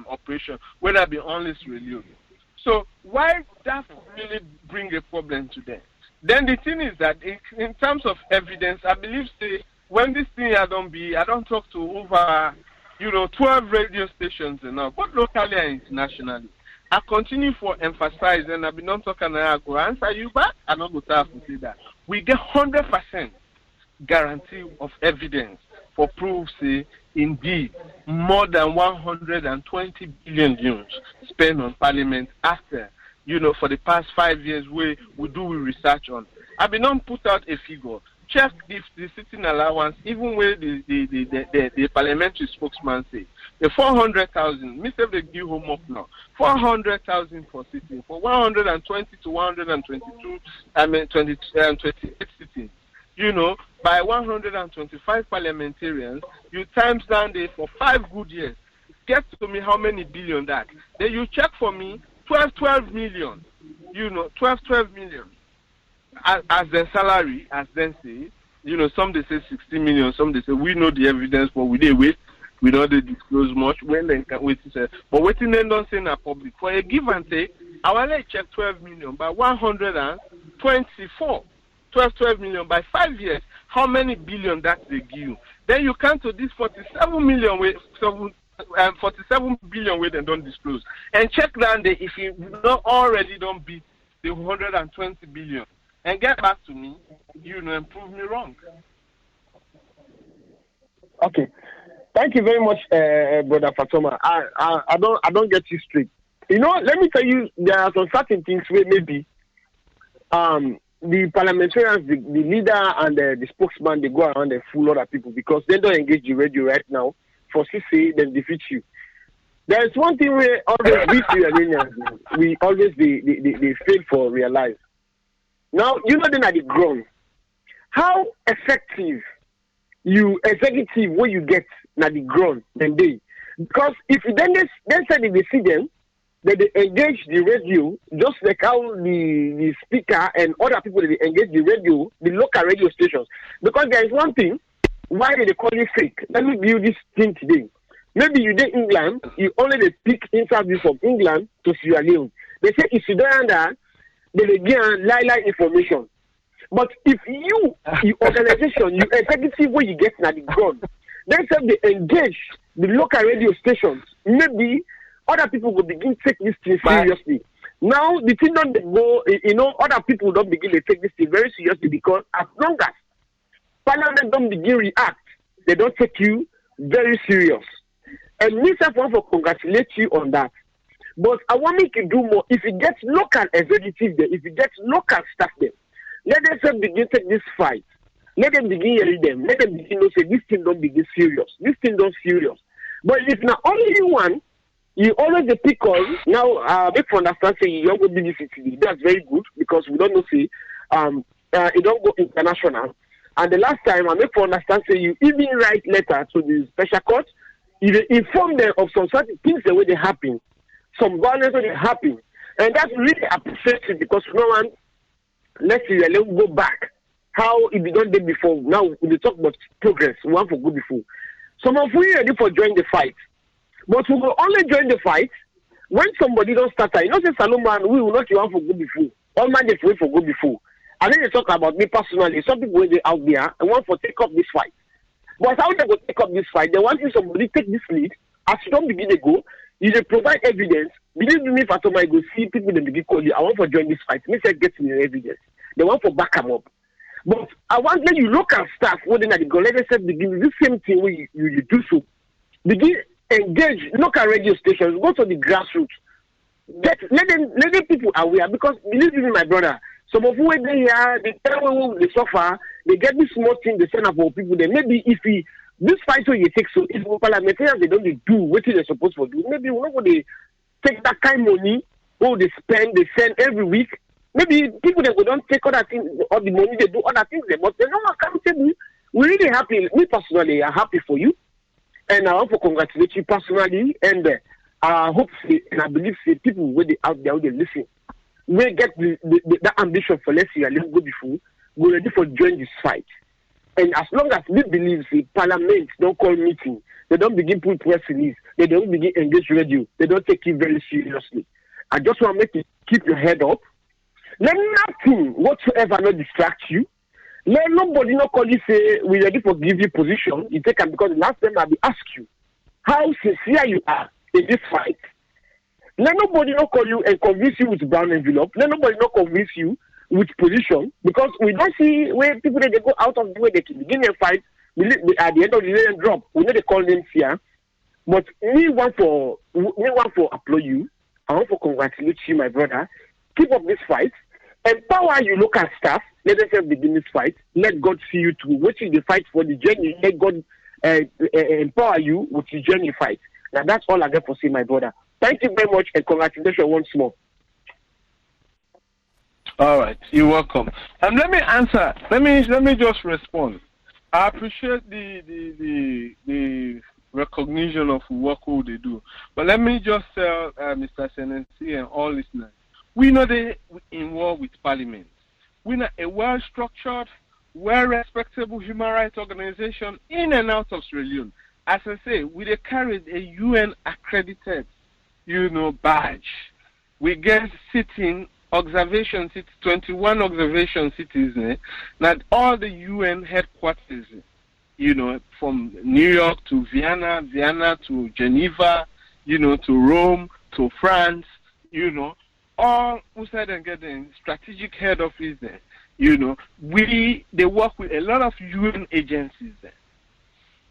operation, whether it be only Sierra Leone. So why that really bring a problem to them? Then the thing is that in terms of evidence, I believe say when this thing I don't talk to over 12 radio stations now, both locally and internationally. I continue for emphasize, and I've been not talking, I go answer you back. I'm not going to have to say that. We get 100% guarantee of evidence for proof, say, indeed, more than 120 billion euros spent on parliament after, for the past 5 years we do research on. I've been not put out a figure. Check if the sitting allowance, even where the parliamentary spokesman says, the 400,000, Mr. they give homework now, 400,000 for sitting, for 120 to 122, 28 sittings. By 125 parliamentarians, you times down there for 5 good years. Get to me how many billion that. Then you check for me 12 million. 12 million. As their salary, as then say, some they say 60 million, some they say we know the evidence, but we did wait. We don't disclose much when they can wait to say. But waiting then don't say in a public. For a give and take, I will let check 12 million by 124. 12 million by 5 years. How many billion that they give? Then you come to this 47 million with 47 billion where they don't disclose. And check down there if you not already don't beat the 120 billion. And get back to me, and prove me wrong. Okay. Thank you very much, Brother Fatoma. I don't get you straight. Let me tell you, there are some certain things where maybe the parliamentarians, the leader and the spokesman, they go around and fool other people because they don't engage the radio right now. For CC, then defeat you. There is one thing where always we Iranians, we always they fail for realize. Now, then at the ground, how effective you executive what you get at the ground then they. Because if you then say they see them, that they engage the radio, just like how the speaker and other people they engage the radio, the local radio stations. Because there is one thing, why they call it fake? Let me give you this thing today. Maybe you did England, you only pick interviews from England to Sierra Leone. They say if you don't understand, they give lie information. But if you organization, you executive where you get at the ground, then say they engage the local radio stations, maybe other people will begin to take this thing seriously. Now the thing don't go, other people don't begin to take this thing very seriously because as long as Parliament don't begin react, they don't take you very serious. And me I want to congratulate you on that. But I want me to do more. If you get local executive there, if you get local staff there, let them begin to take this fight. Let them begin hearing them. Let them begin to say this thing don't begin serious. This thing don't serious. But if not only you one, you always the pick on. Now, make for understand say you don't go BBC. That's very good because we don't know say it don't go international. And the last time I make for understand say you even write letter to the special court if they inform them of some certain things the way they happen, some violence when they happen, and that's really appreciated because no one, let's see, let's go back. How it began day before. Now we talk about progress. We want for good before. Some of we ready for join the fight, but we will only join the fight when somebody don't start. You know, say Salomon, we will not want for good before. All man just wait for good before. And then they talk about me personally. Some people they out there and want to take up this fight. But how they go take up this fight? They want to somebody take this lead. As you don't begin to go, you they provide evidence. Believe me, Fatoma, I go see people they begin call you. I want to join this fight. Me say get me the evidence. They want to back them up. But I want when you look at stuff, what then they go, let us say begin this same thing where you do so. Begin engage, look at radio stations, go to the grassroots. Let the people aware because believe me, my brother, some of who they here, they tell they suffer, they get this small thing they send up for people. Then maybe if this fight so you take so if parliamentarians they don't do what they're supposed to do, maybe we're not going to take that kind of money or they send every week. Maybe people that don't take other things, all the money they do other things, but they're not accountable. We're really happy. Me personally, I'm happy for you, and I want to congratulate you personally. And I hope and I believe people where they out there, where they listen, we get that ambition for let's see, let's go before we're ready for join this fight. And as long as we believe the parliament don't call meeting, they don't begin put press release, they don't begin engage radio, they don't take it very seriously. I just want to make you keep your head up. Let nothing whatsoever not distract you. Let nobody not call you say we're ready for give you position. You take them because the last time I will ask you how sincere you are in this fight. Let nobody not call you and convince you with brown envelope. Let nobody not convince you with position because we don't see where people they go out of the way they can begin a fight. At the end of the day and drop. We know they call names here. But me want for applaud you. I want to congratulate you, my brother. Keep up this fight. Empower you local staff. Let us begin this fight. Let God see you through. What is the fight for the journey? Let God empower you with the journey fight. Now that's all I got for say, my brother. Thank you very much and congratulations once more. All right, you're welcome. Let me answer. Let me just respond. I appreciate the recognition of work who they do, but let me just tell Mr. Senensi and all listeners. We know they involved with Parliament. We know a well-structured, well-respectable human rights organization in and out of Sierra Leone. As I say, we they carried a UN-accredited, badge. We get sitting observation cities, 21 observation cities, not all the UN headquarters, from New York to Vienna to Geneva, to Rome, to France, all outside and getting strategic head office there. They work with a lot of UN agencies there.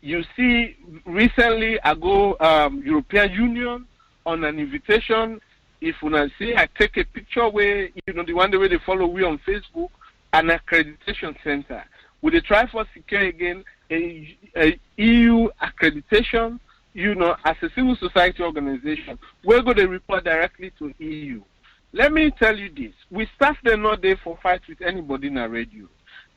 You see, recently I go European Union on an invitation. If you see, I take a picture where the one way they follow we on Facebook, an accreditation center. Would they try for secure again a EU accreditation? As a civil society organization, we're going to report directly to EU. Let me tell you this: we staff them not there for fight with anybody in a radio.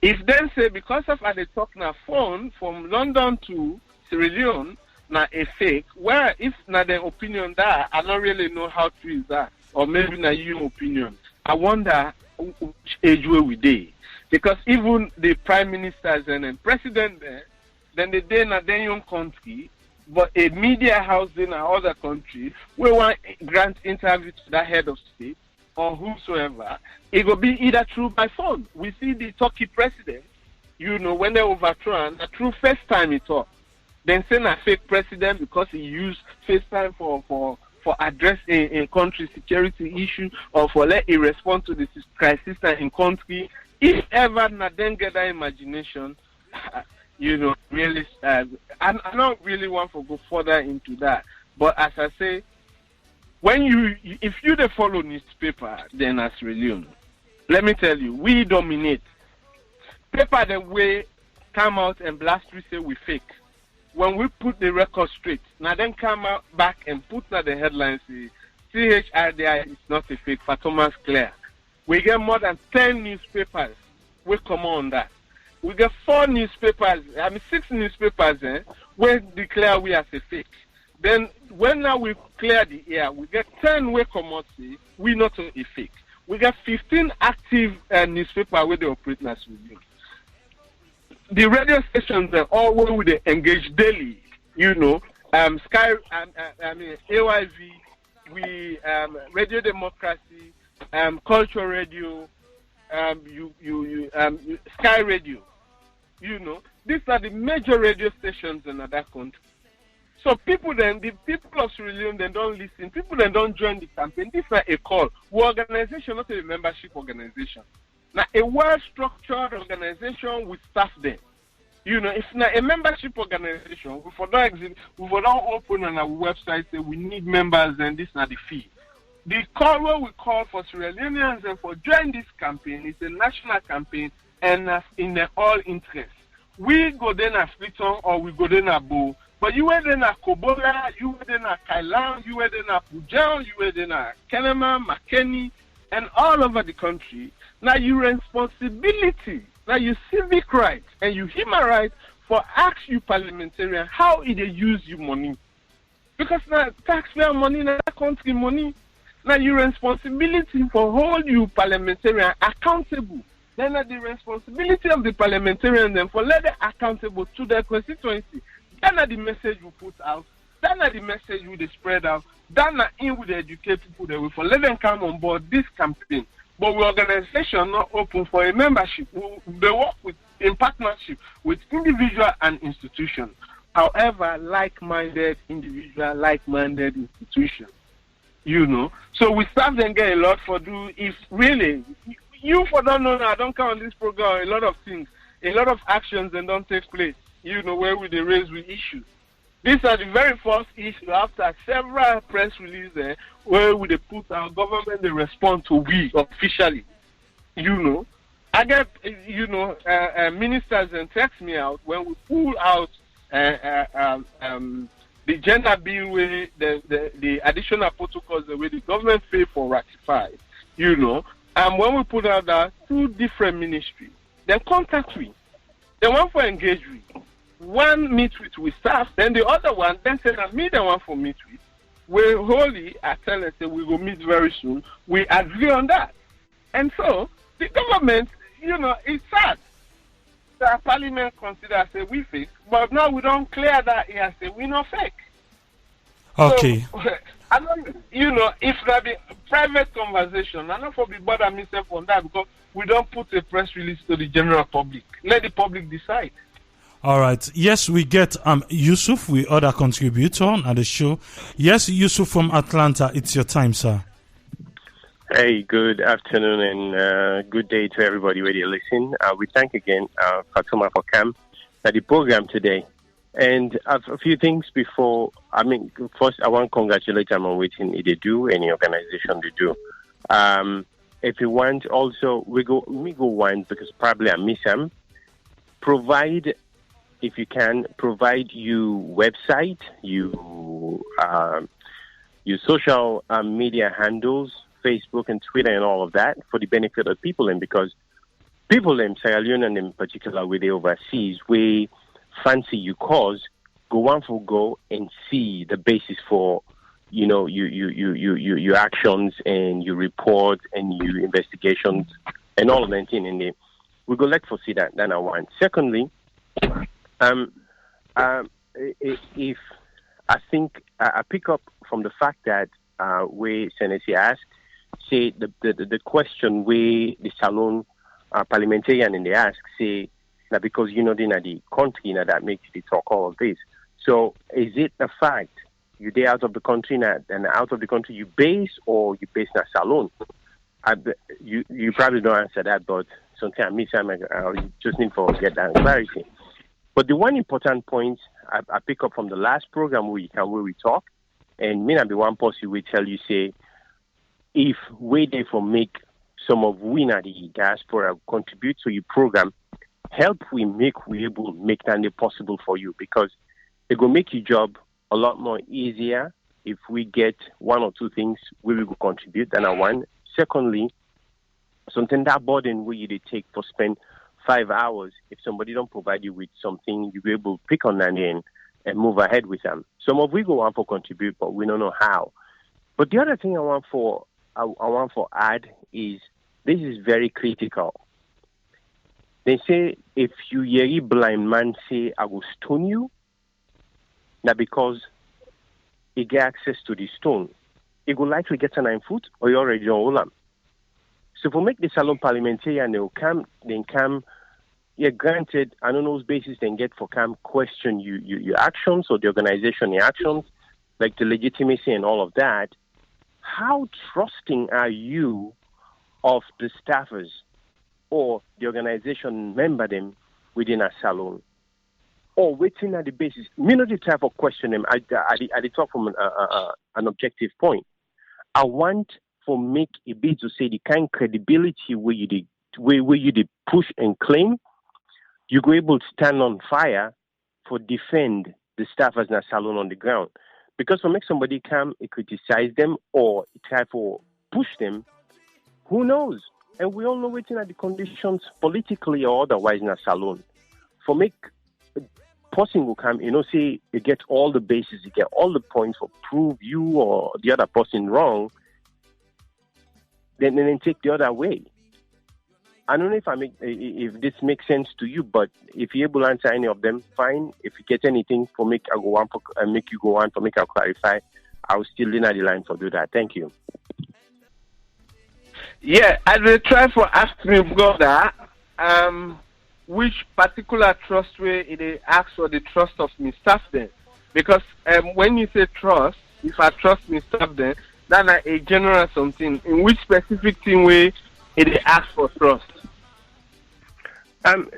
If then say because of how they talk na phone from London to Sierra Leone na a fake, where if na their opinion that I don't really know how true is that, or maybe na your opinion. I wonder which age were we dey, because even the prime ministers and then president there, then they dey na their own country. But a media house in another country, we want grant interview to that head of state or whosoever, it will be either through by phone. We see the Turkey president, when they overthrown, a true first time he talked. Then send a fake president because he used FaceTime for address a country security issue or for let it respond to the crisis in country. If ever not then get that imagination, really, I don't really want to go further into that. But as I say, if you follow newspaper, then as Sierra Leone, let me tell you, we dominate. Paper the way come out and blast we say we fake. When we put the record straight, now then come out back and put now the headlines say CHRDI is not a fake, Fatoma's clear. We get more than 10 newspapers. We come on that. We get 4 newspapers, 6 newspapers, we declare we as a fake. Then when now we clear the air, we get 10 way commodity, we not a fake. We got 15 active newspaper where they operate as review. The radio stations are all where they engage daily. Sky, AYV, we Radio Democracy, Culture Radio, Sky Radio. These are the major radio stations in that country. So the people of Sierra Leone, they don't listen. People then don't join the campaign. This is not a call. We're organization, not a membership organization. Now, a well-structured organization with staff there. It's not a membership organization. We don't open on our website say we need members and this is not the fee. The call where we call for Sierra Leoneans and for join this campaign is a national campaign and in their all interest. We go then at Fliton or we go then at Bo. But you were then at Kobola, you were then at Kailan, you were then at Pujao, you were then at Kenema, McKinney, and all over the country. Now your responsibility, now your civic right and your human right for ask you parliamentarian how they use your money. Because now taxpayer money, now country money. Now your responsibility for hold you parliamentarian accountable. Then the responsibility of the parliamentarian then for let them accountable to their constituency. That's the message we put out. That's the message we spread out. That's in with educate people that we for let them come on board this campaign. But we organization not open for a membership. They work in partnership with individual and institution. However, like-minded individual, like-minded institution. So we start and get a lot for do. If really you for don't know, I don't count on this program. A lot of things, a lot of actions, and don't take place. Where we they raise with issues. These are the very first issue after several press releases where we they put our government they respond to we officially. I get ministers and text me out when we pull out the gender bill where the additional protocols the way the government pay for ratified. And when we put out that 2 different ministries, then contact me. The one for engage with. One meet with staff, then the other one then say that me the one for meet with. We wholly I tell us that we will meet very soon. We agree on that. And so the government, it's sad. The parliament considers say we fake, but now we don't clear that here say we not fake. Okay. So, I don't if there be private conversation, I don't for be bother myself on that because we don't put a press release to the general public. Let the public decide. All right. Yes, we get Yusuf, we other contributor at the show. Yes, Yusuf from Atlanta. It's your time, sir. Hey, good afternoon and good day to everybody where you listen. We thank again Fatoma for coming at the program today. And a few things before. First, I want to congratulate them on what they do, any organization they do. If you want, also we go one because probably I miss them. Provide. If you can provide your website, your social media handles, Facebook and Twitter and all of that for the benefit of people, and because people in Sierra Leone and in particular with the overseas, we fancy you cause go and see the basis for your actions and your reports and your investigations and all of that thing. And we go let for see that. Then I want. Secondly. If I think I pick up from the fact that where Senesi asked, say the question where the Salon parliamentarian and they ask, say that because they're in the country that makes they talk all of this. So is it a fact you're there out of the country and out of the country you base or you base in a Salon? You probably don't answer that, but something I miss. I just need to get that clarity. But the one important point I pick up from the last program where we talk, and me and the one person will tell you, say, if we therefore make some of we na the diaspora contribute to your program, help we able make that possible for you because it will make your job a lot more easier if we get 1 or 2 things we will contribute than one. Secondly, something that burden where you take for spend 5 hours, if somebody don't provide you with something, you'll be able to pick on that end and move ahead with them. Some of we go on for contribute, but we don't know how. But the other thing I want for add is this is very critical. They say if you hear a blind man say, I will stone you, now because he get access to the stone, he will likely get a 9 foot or you already don't hold him. So if we make the salon parliamentary and they come, yeah, granted, I don't know those basis they get for come question your actions or the organization your actions, like the legitimacy and all of that. How trusting are you of the staffers or the organization member them within a salon? Or waiting at the basis, me not the type of question them. I talk from an objective point. I want for make a bit to say the kind of credibility where you did push and claim, you go able to stand on fire for defend the staffers in a salon on the ground. Because for make somebody come and criticize them or try to push them, who knows? And we all know waiting at the conditions politically or otherwise in a salon. For make a person will come, say you get all the bases, you get all the points for prove you or the other person wrong, then take the other way. I don't know if this makes sense to you, but if you're able to answer any of them, fine. If you get anything for make I go on for make you go on for make I clarify, I will still lean at the line for do that. Thank you. Yeah, I will try for asking brother, which particular trust way it asks for the trust of me staff then, because when you say trust, if I trust me staff then, that's a general something. In which specific thing way it asks for trust?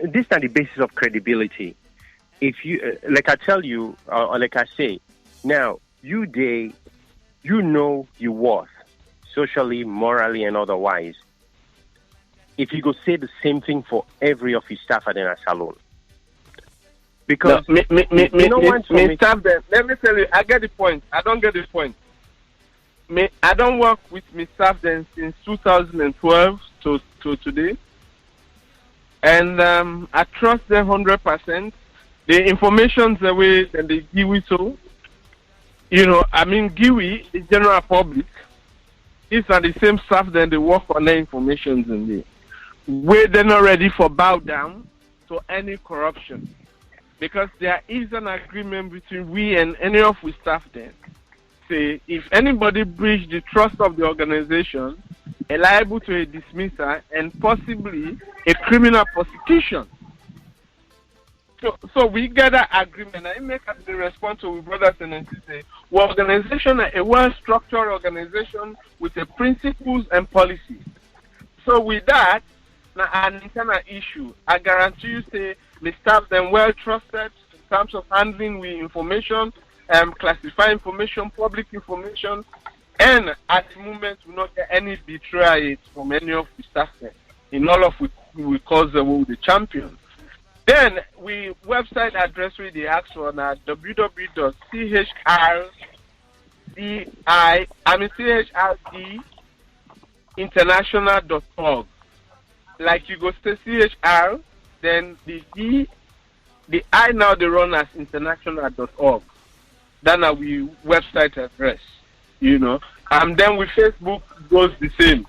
This is the basis of credibility. If you, like I tell you, or like I say, now you know your worth, socially, morally, and otherwise. If you go say the same thing for every of your staff at a salon, because no, me staff them. Let me tell you, I get the point. I don't get the point. I don't work with me staff them since 2012 to today. And I trust them 100%. The information's the way that they give it so. GIWI, the general public, these are the same staff that they work on their information in there. Where they're not ready for bow down to any corruption. Because there is an agreement between we and any of we staff there. Say, if anybody breach the trust of the organization, liable to a dismissal and possibly a criminal prosecution. So we get that agreement and it makes us the response to our brothers and sisters. We organization a well-structured organization with the principles and policies. So with that, now an internal issue. I guarantee you say the staff them well trusted in terms of handling with information, classify information, public information, and at the moment we not get any betrayal from any of the staff there. In all of we call the champion. Then we website address with the ask for now CHRDinternational.org. Like you go to CHR, then the I now they run as international.org. That's our website address, And then with Facebook goes the same.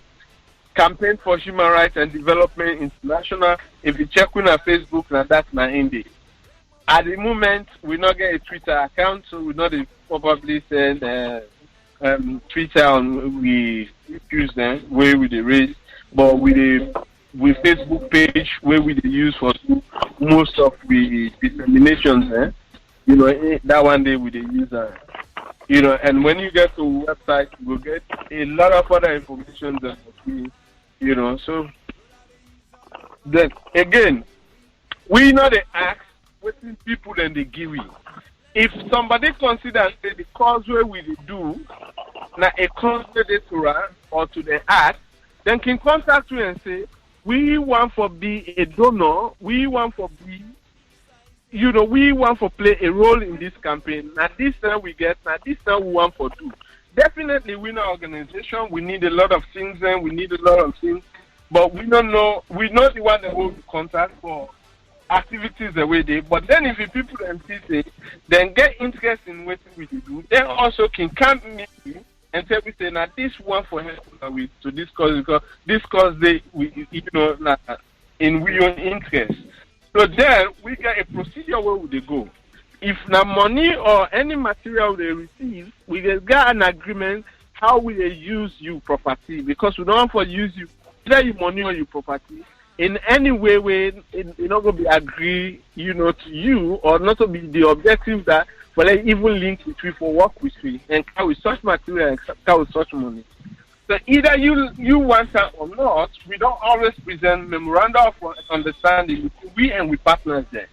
Campaign for Human Rights and Development International. If you check on our Facebook, now that's my indie. At the moment, we not get a Twitter account, so we not probably send Twitter on we use them where we the raise, but with Facebook page where we use for most of the disseminations. That one day we use and when you get to the website, you will get a lot of other information that so then again, we know the ask what people then they give you. If somebody considers the cause where we do now a cause to the or to the act, then can contact you and say, we want for be a donor, we want for be we want to play a role in this campaign. Now this time we get, now this time we want to do. Definitely we know organization, we need a lot of things but we don't know, we know the one that will contact for activities the way they, but then if the people them see then get interest in what we do, then also can come me and tell me say now this one for help with to discuss because discuss we in we own interest. So then we get a procedure where would they go. If na money or any material they receive, we get an agreement how we use you property because we don't want for use you either you money or you property. In any way, it's not going to be agree, to you, or not to be the objective that, well, even link with you for work with you, and carry such material and carry such money. So either you want that or not, we don't always present memoranda of understanding with we and with partners there.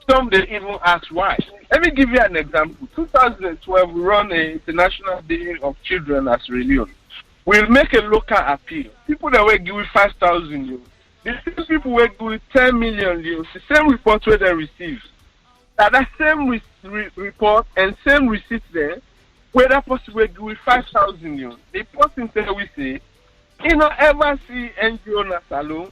Some they even ask why. Let me give you an example. 2012, we run an International Day of Children as Leone. We'll make a local appeal. People that will give 5,000 euros. The same people will give 10 million euros. The same report where they receive. That same report and same receipt there, where that person will give 5,000 euros. The person there we say, you don't ever see NGO in a salon,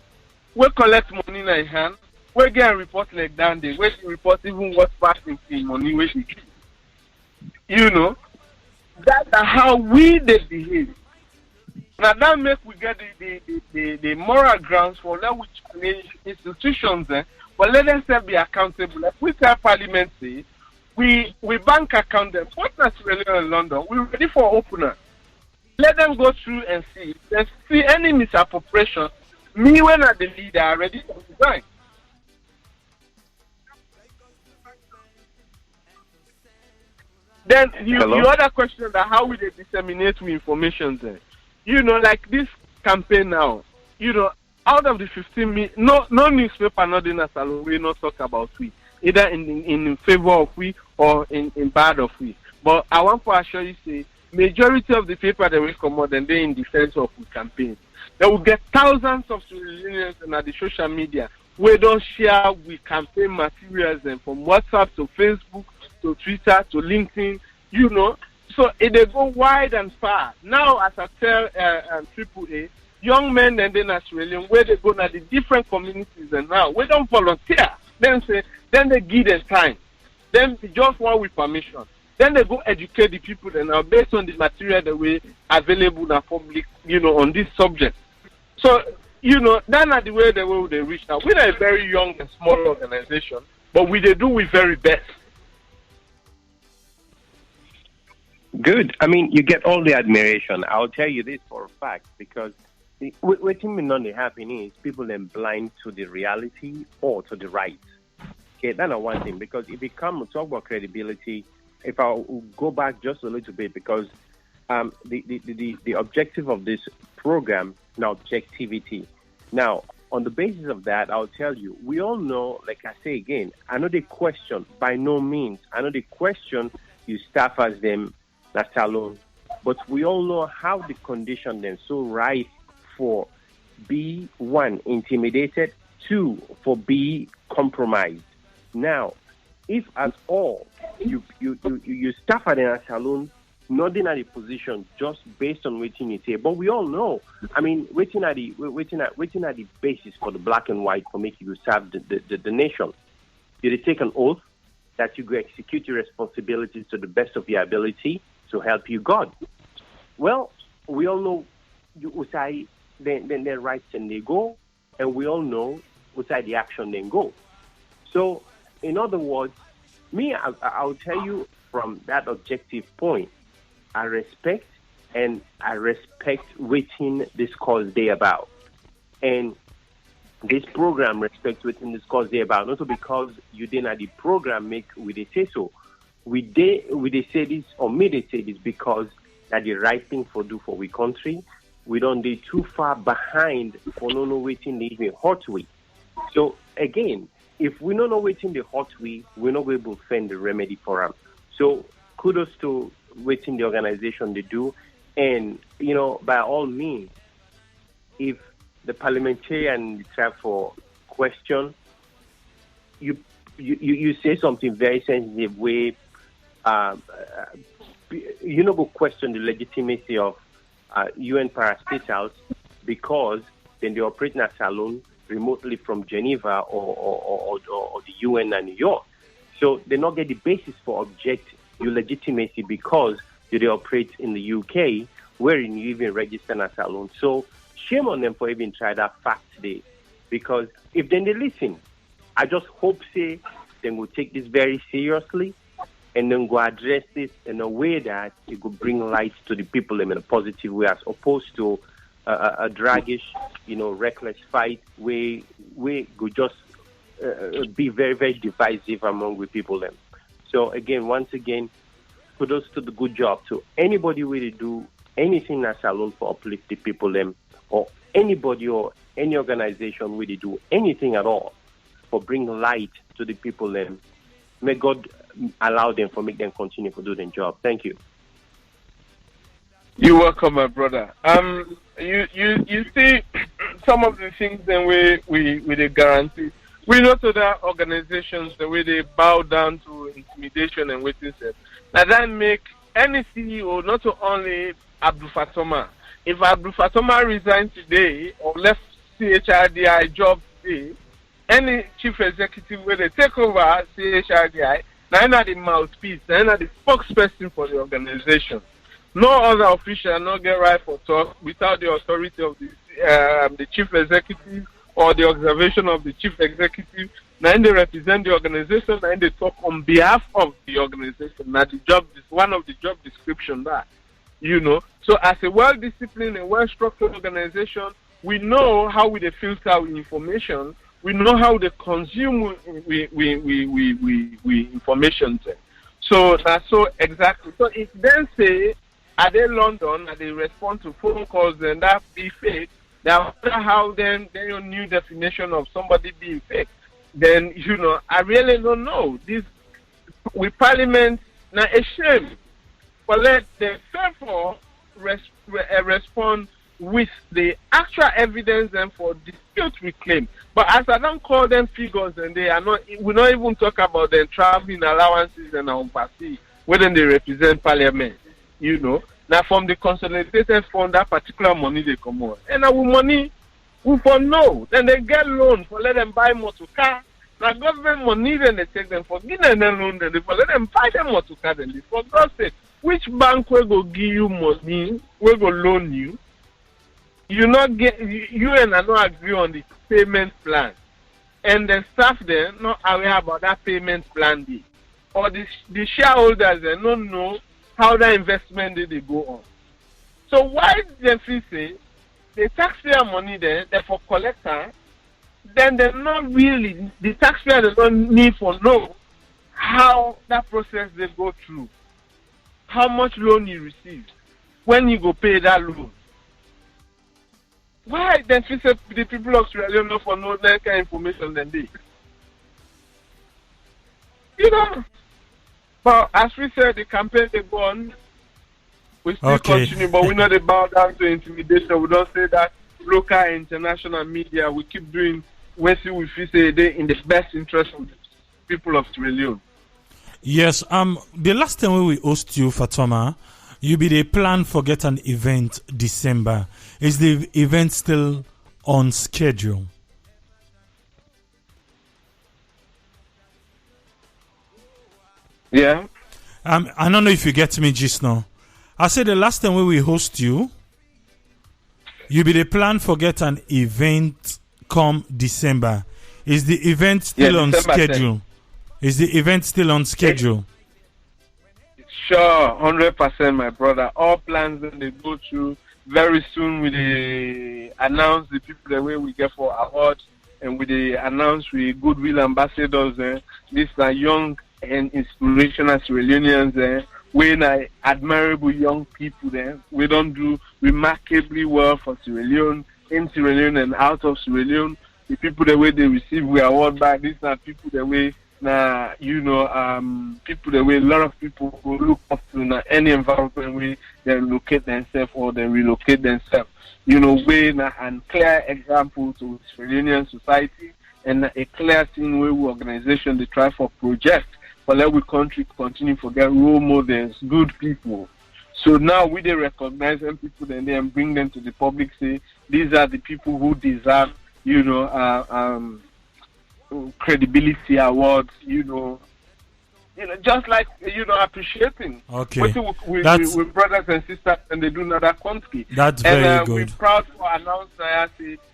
we collect money in their hand, we get a report like that, they will report even what's passing in money we give. That's how we they behave. Now that make we get the moral grounds for let we challenge institutions but let them be accountable. Like we tell Parliament say, we bank account them. What's naturally in London? We're ready for opener. Let them go through and see. If they see any misappropriation, me when I'm the leader, I'm ready to resign. Then the other question that how will they disseminate with information then? Like this campaign now, out of the 15 million, no newspaper, not in a salon, we not talk about we, either in favor of we or in bad of we. But I want to assure you, say, majority of the paper that will come out and they in defense of we campaign. They will get thousands of civilians and at the social media where don't share with campaign materials and from WhatsApp to Facebook to Twitter to LinkedIn, So they go wide and far. Now, as I tell AAA, young men and then Australian, where they go to the different communities and now, we don't volunteer. Then they give them time. Then they just want with permission. Then they go educate the people and now based on the material that we available in the public, on this subject. So, that's not the way they reach now. We're a very young and small organization, but they do with very best. Good. I mean, you get all the admiration. I'll tell you this for a fact because what thing not happening is people then blind to the reality or to the right. Okay, that's not one thing because if it comes to talk about credibility, if I go back just a little bit because the objective of this program now objectivity. Now, on the basis of that, I'll tell you, we all know, like I say again, I know the question by no means. I know the question you staff as them. That's alone. But we all know how the condition then so rife for be one intimidated, two for be compromised. Now, if at all you staff at a salon, not in a position just based on waiting it here, but we all know. I mean, waiting at the basis for the black and white for making you serve the nation. You take an oath that you go execute your responsibilities to the best of your ability. To help you, God. Well, we all know you say then their rights and they go, and we all know outside the action then go. So, in other words, I'll tell you from that objective point, I respect waiting this cause day about, and this program respects waiting this cause day about. Not because you didn't have the program make with a say so. We say this or may they say this because that the right thing for do for we country. We don't be too far behind for no waiting the hot way. So again, if we don't know waiting the hot way, we're not able to find the remedy for them. So kudos to waiting the organization they do, and by all means, if the parliamentarian try for question, you say something very sensitive way. Go question the legitimacy of UN parastatals because then they operate in a salon remotely from Geneva or the UN and New York. So they not get the basis for object your legitimacy because they operate in the UK, wherein you even register as alone. So shame on them for even try that fact today. Because if then they listen, I just hope say they will take this very seriously and then go address this in a way that it could bring light to the people in a positive way, as opposed to a draggish, reckless fight where we could just be very, very divisive among the people then. So again, once again, kudos to the good job to anybody where they do anything that's alone for uplift the people them, or anybody or any organization where they do anything at all for bring light to the people them. May God allow them for make them continue to do their job. Thank you. You're welcome, my brother. You see some of the things then we they guarantee. We know to that organizations the way they bow down to intimidation and waiting set. Now that make any CEO, not only Abdul Fatoma. If Abdul Fatoma resigns today or left CHRDI job today, any chief executive where they take over CHRDI, now the mouthpiece, now the spokesperson for the organization. No other official not get right for talk without the authority of the chief executive or the observation of the chief executive. Now they represent the organization and they talk on behalf of the organization. Now the job is one of the job description that, So as a well-disciplined and well-structured organization, we know how we filter our information. We know how they consume we information. So that's so exactly. So if then say, are they London, are they respond to phone calls, then that be fake. Now how then your new definition of somebody being fake. Then I really don't know. This with Parliament now a shame. But let them therefore respond with the actual evidence and for dispute we claim. But as I don't call them figures, and they are not, we not even talk about their traveling allowances and our party, whether they represent Parliament, Now from the consolidated fund, that particular money they come out. And our money, we for no. Then they get loan for let them buy motor car. Now government money, then they take them for give them loan, then they for let them buy them motor car. Then they for God's sake, which bank will go give you money, will go loan you? You not get you and I not agree on the payment plan, and the staff there not aware about that payment plan day, or the shareholders they don't know how that investment they go on. So why they feel say the taxpayer money there, they for collector, then they're not really the taxpayer they don't need for know how that process they go through, how much loan you receive, when you go pay that loan. Why then feel say the people of Sierra Leone not for no that kind of information than they? But as we said, the campaign they go on, we still continue, but we know they bow down to intimidation. We don't say that local and international media. We keep doing when we feel say they in the best interest of the people of Sierra Leone. Yes. The last time we host you, Fatoma, you be the plan for get an event December. Is the event still on schedule? Yeah. I don't know if you get me just now. I said the last time we host you, you be the plan for get an event come December. Is the event still on schedule? 10. Is the event still on schedule? Sure, 100%, my brother. All plans that they go through very soon. We announce the people the way we get for awards, and we announce we goodwill ambassadors. These are young and inspirational Sierra Leoneans. We're admirable young people. We don't do remarkably well for Sierra Leone, in Sierra Leone and out of Sierra Leone. The people the way they receive we award back. These are people the way. People the way a lot of people who look up to any environment where they locate themselves or they relocate themselves. Way and clear example to Australian society and a clear thing where we organization they try for project but let we country continue to get role models, good people. So now we they recognize them people and then bring them to the public, say these are the people who deserve credibility awards, just like, appreciating. Okay. With brothers and sisters, and they do another country. That's very good. We're proud to announce that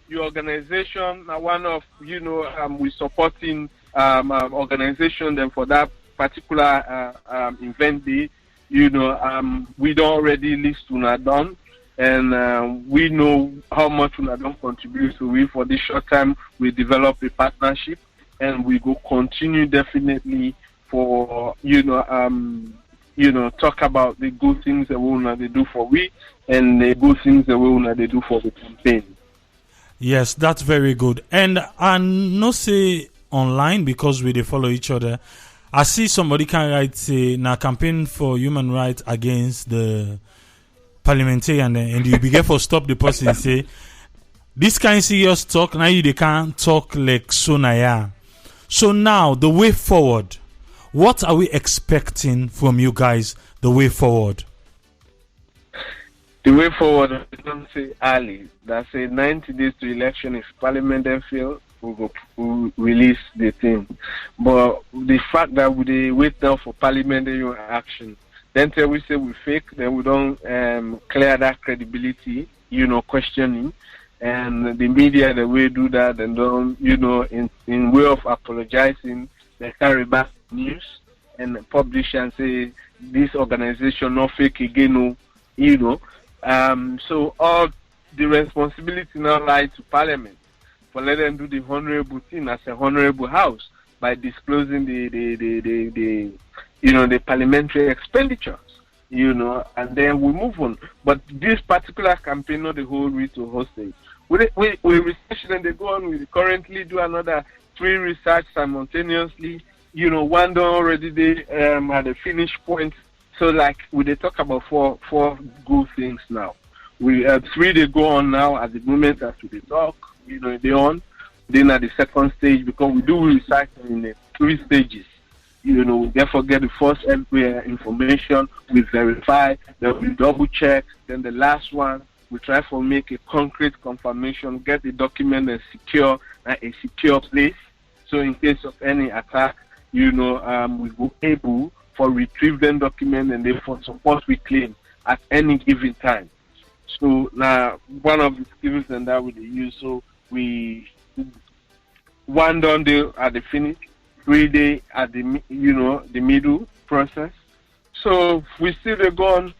your organization, one of, we're supporting organization then for that particular event day. We don't already list una done, and we know how much una don't contribute. So we, for this short time, we develop a partnership, and we go continue definitely for talk about the good things that we wanna they do for we, and the good things that we wanna they do for the campaign. Yes, that's very good. And I no say online because we they follow each other. I see somebody can write say na campaign for human rights against the parliamentarian, and you begin for stop the person and say this kind of serious talk now you they can't talk like so naya. So now the way forward. What are we expecting from you guys the way forward? The way forward, I don't say early. That's 90 days to election. If Parliament then fail, we'll release the thing. But the fact that we wait now for parliamentary action, then till we say we fake, then we don't clear that credibility, questioning. And the media, the way do that, and don't, in way of apologizing, they carry back news and publish and say this organization not fake again, so all the responsibility now lies to Parliament for let them do the honorable thing as a honorable house by disclosing the parliamentary expenditures, and then we move on. But this particular campaign, not the whole read to hostage. We research and they go on. We currently do another 3 research simultaneously. One done already they at the finish point. So like we they talk about four good things now. We have 3 they go on now at the moment as we talk. They on. Then at the second stage, because we do research in the 3 stages. We therefore get the first information, we verify, then we double check, then the last one we try to make a concrete confirmation, get the document and secure a secure place. So in case of any attack, we go able for retrieve them document and therefore support we claim at any given time. So now one of the skills and that we use. So we 1 done day at the finish, 3 day at the the middle process. So we still they go on.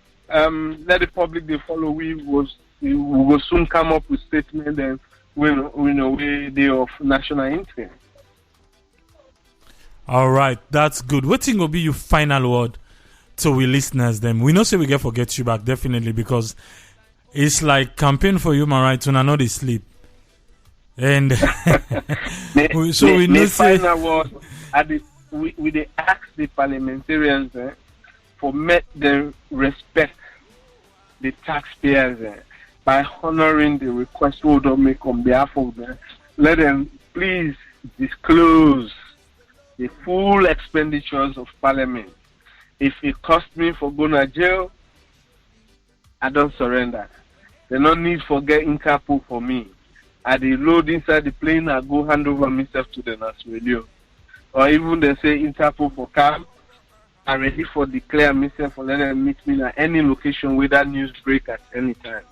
Let the public they follow. We will soon come up with statement and we day of national interest. All right, that's good. What thing will be your final word to we listeners? Them we know say we get forget you back definitely because it's like campaign for human rights when I know they sleep. And so we know say final word we they ask the parliamentarians for make them respect the taxpayers by honoring the request we don't make on behalf of them. Let them please disclose the full expenditures of Parliament. If it costs me for going to jail, I don't surrender. There's no need for getting Interpol for me. I dey load inside the plane, I go hand over myself to the National Radio. Or even they say Interpol for camp, I'm ready for declare myself for let them meet me at any location with that news break at any time.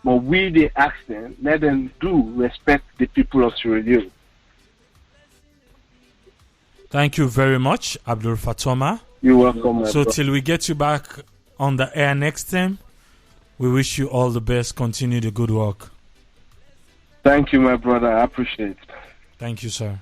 But we they ask them, let them do respect the people of Sierra Leone. Thank you very much, Abdul Fatoma. You're welcome. So till we get you back on the air next time, we wish you all the best. Continue the good work. Thank you, my brother. I appreciate it. Thank you, sir.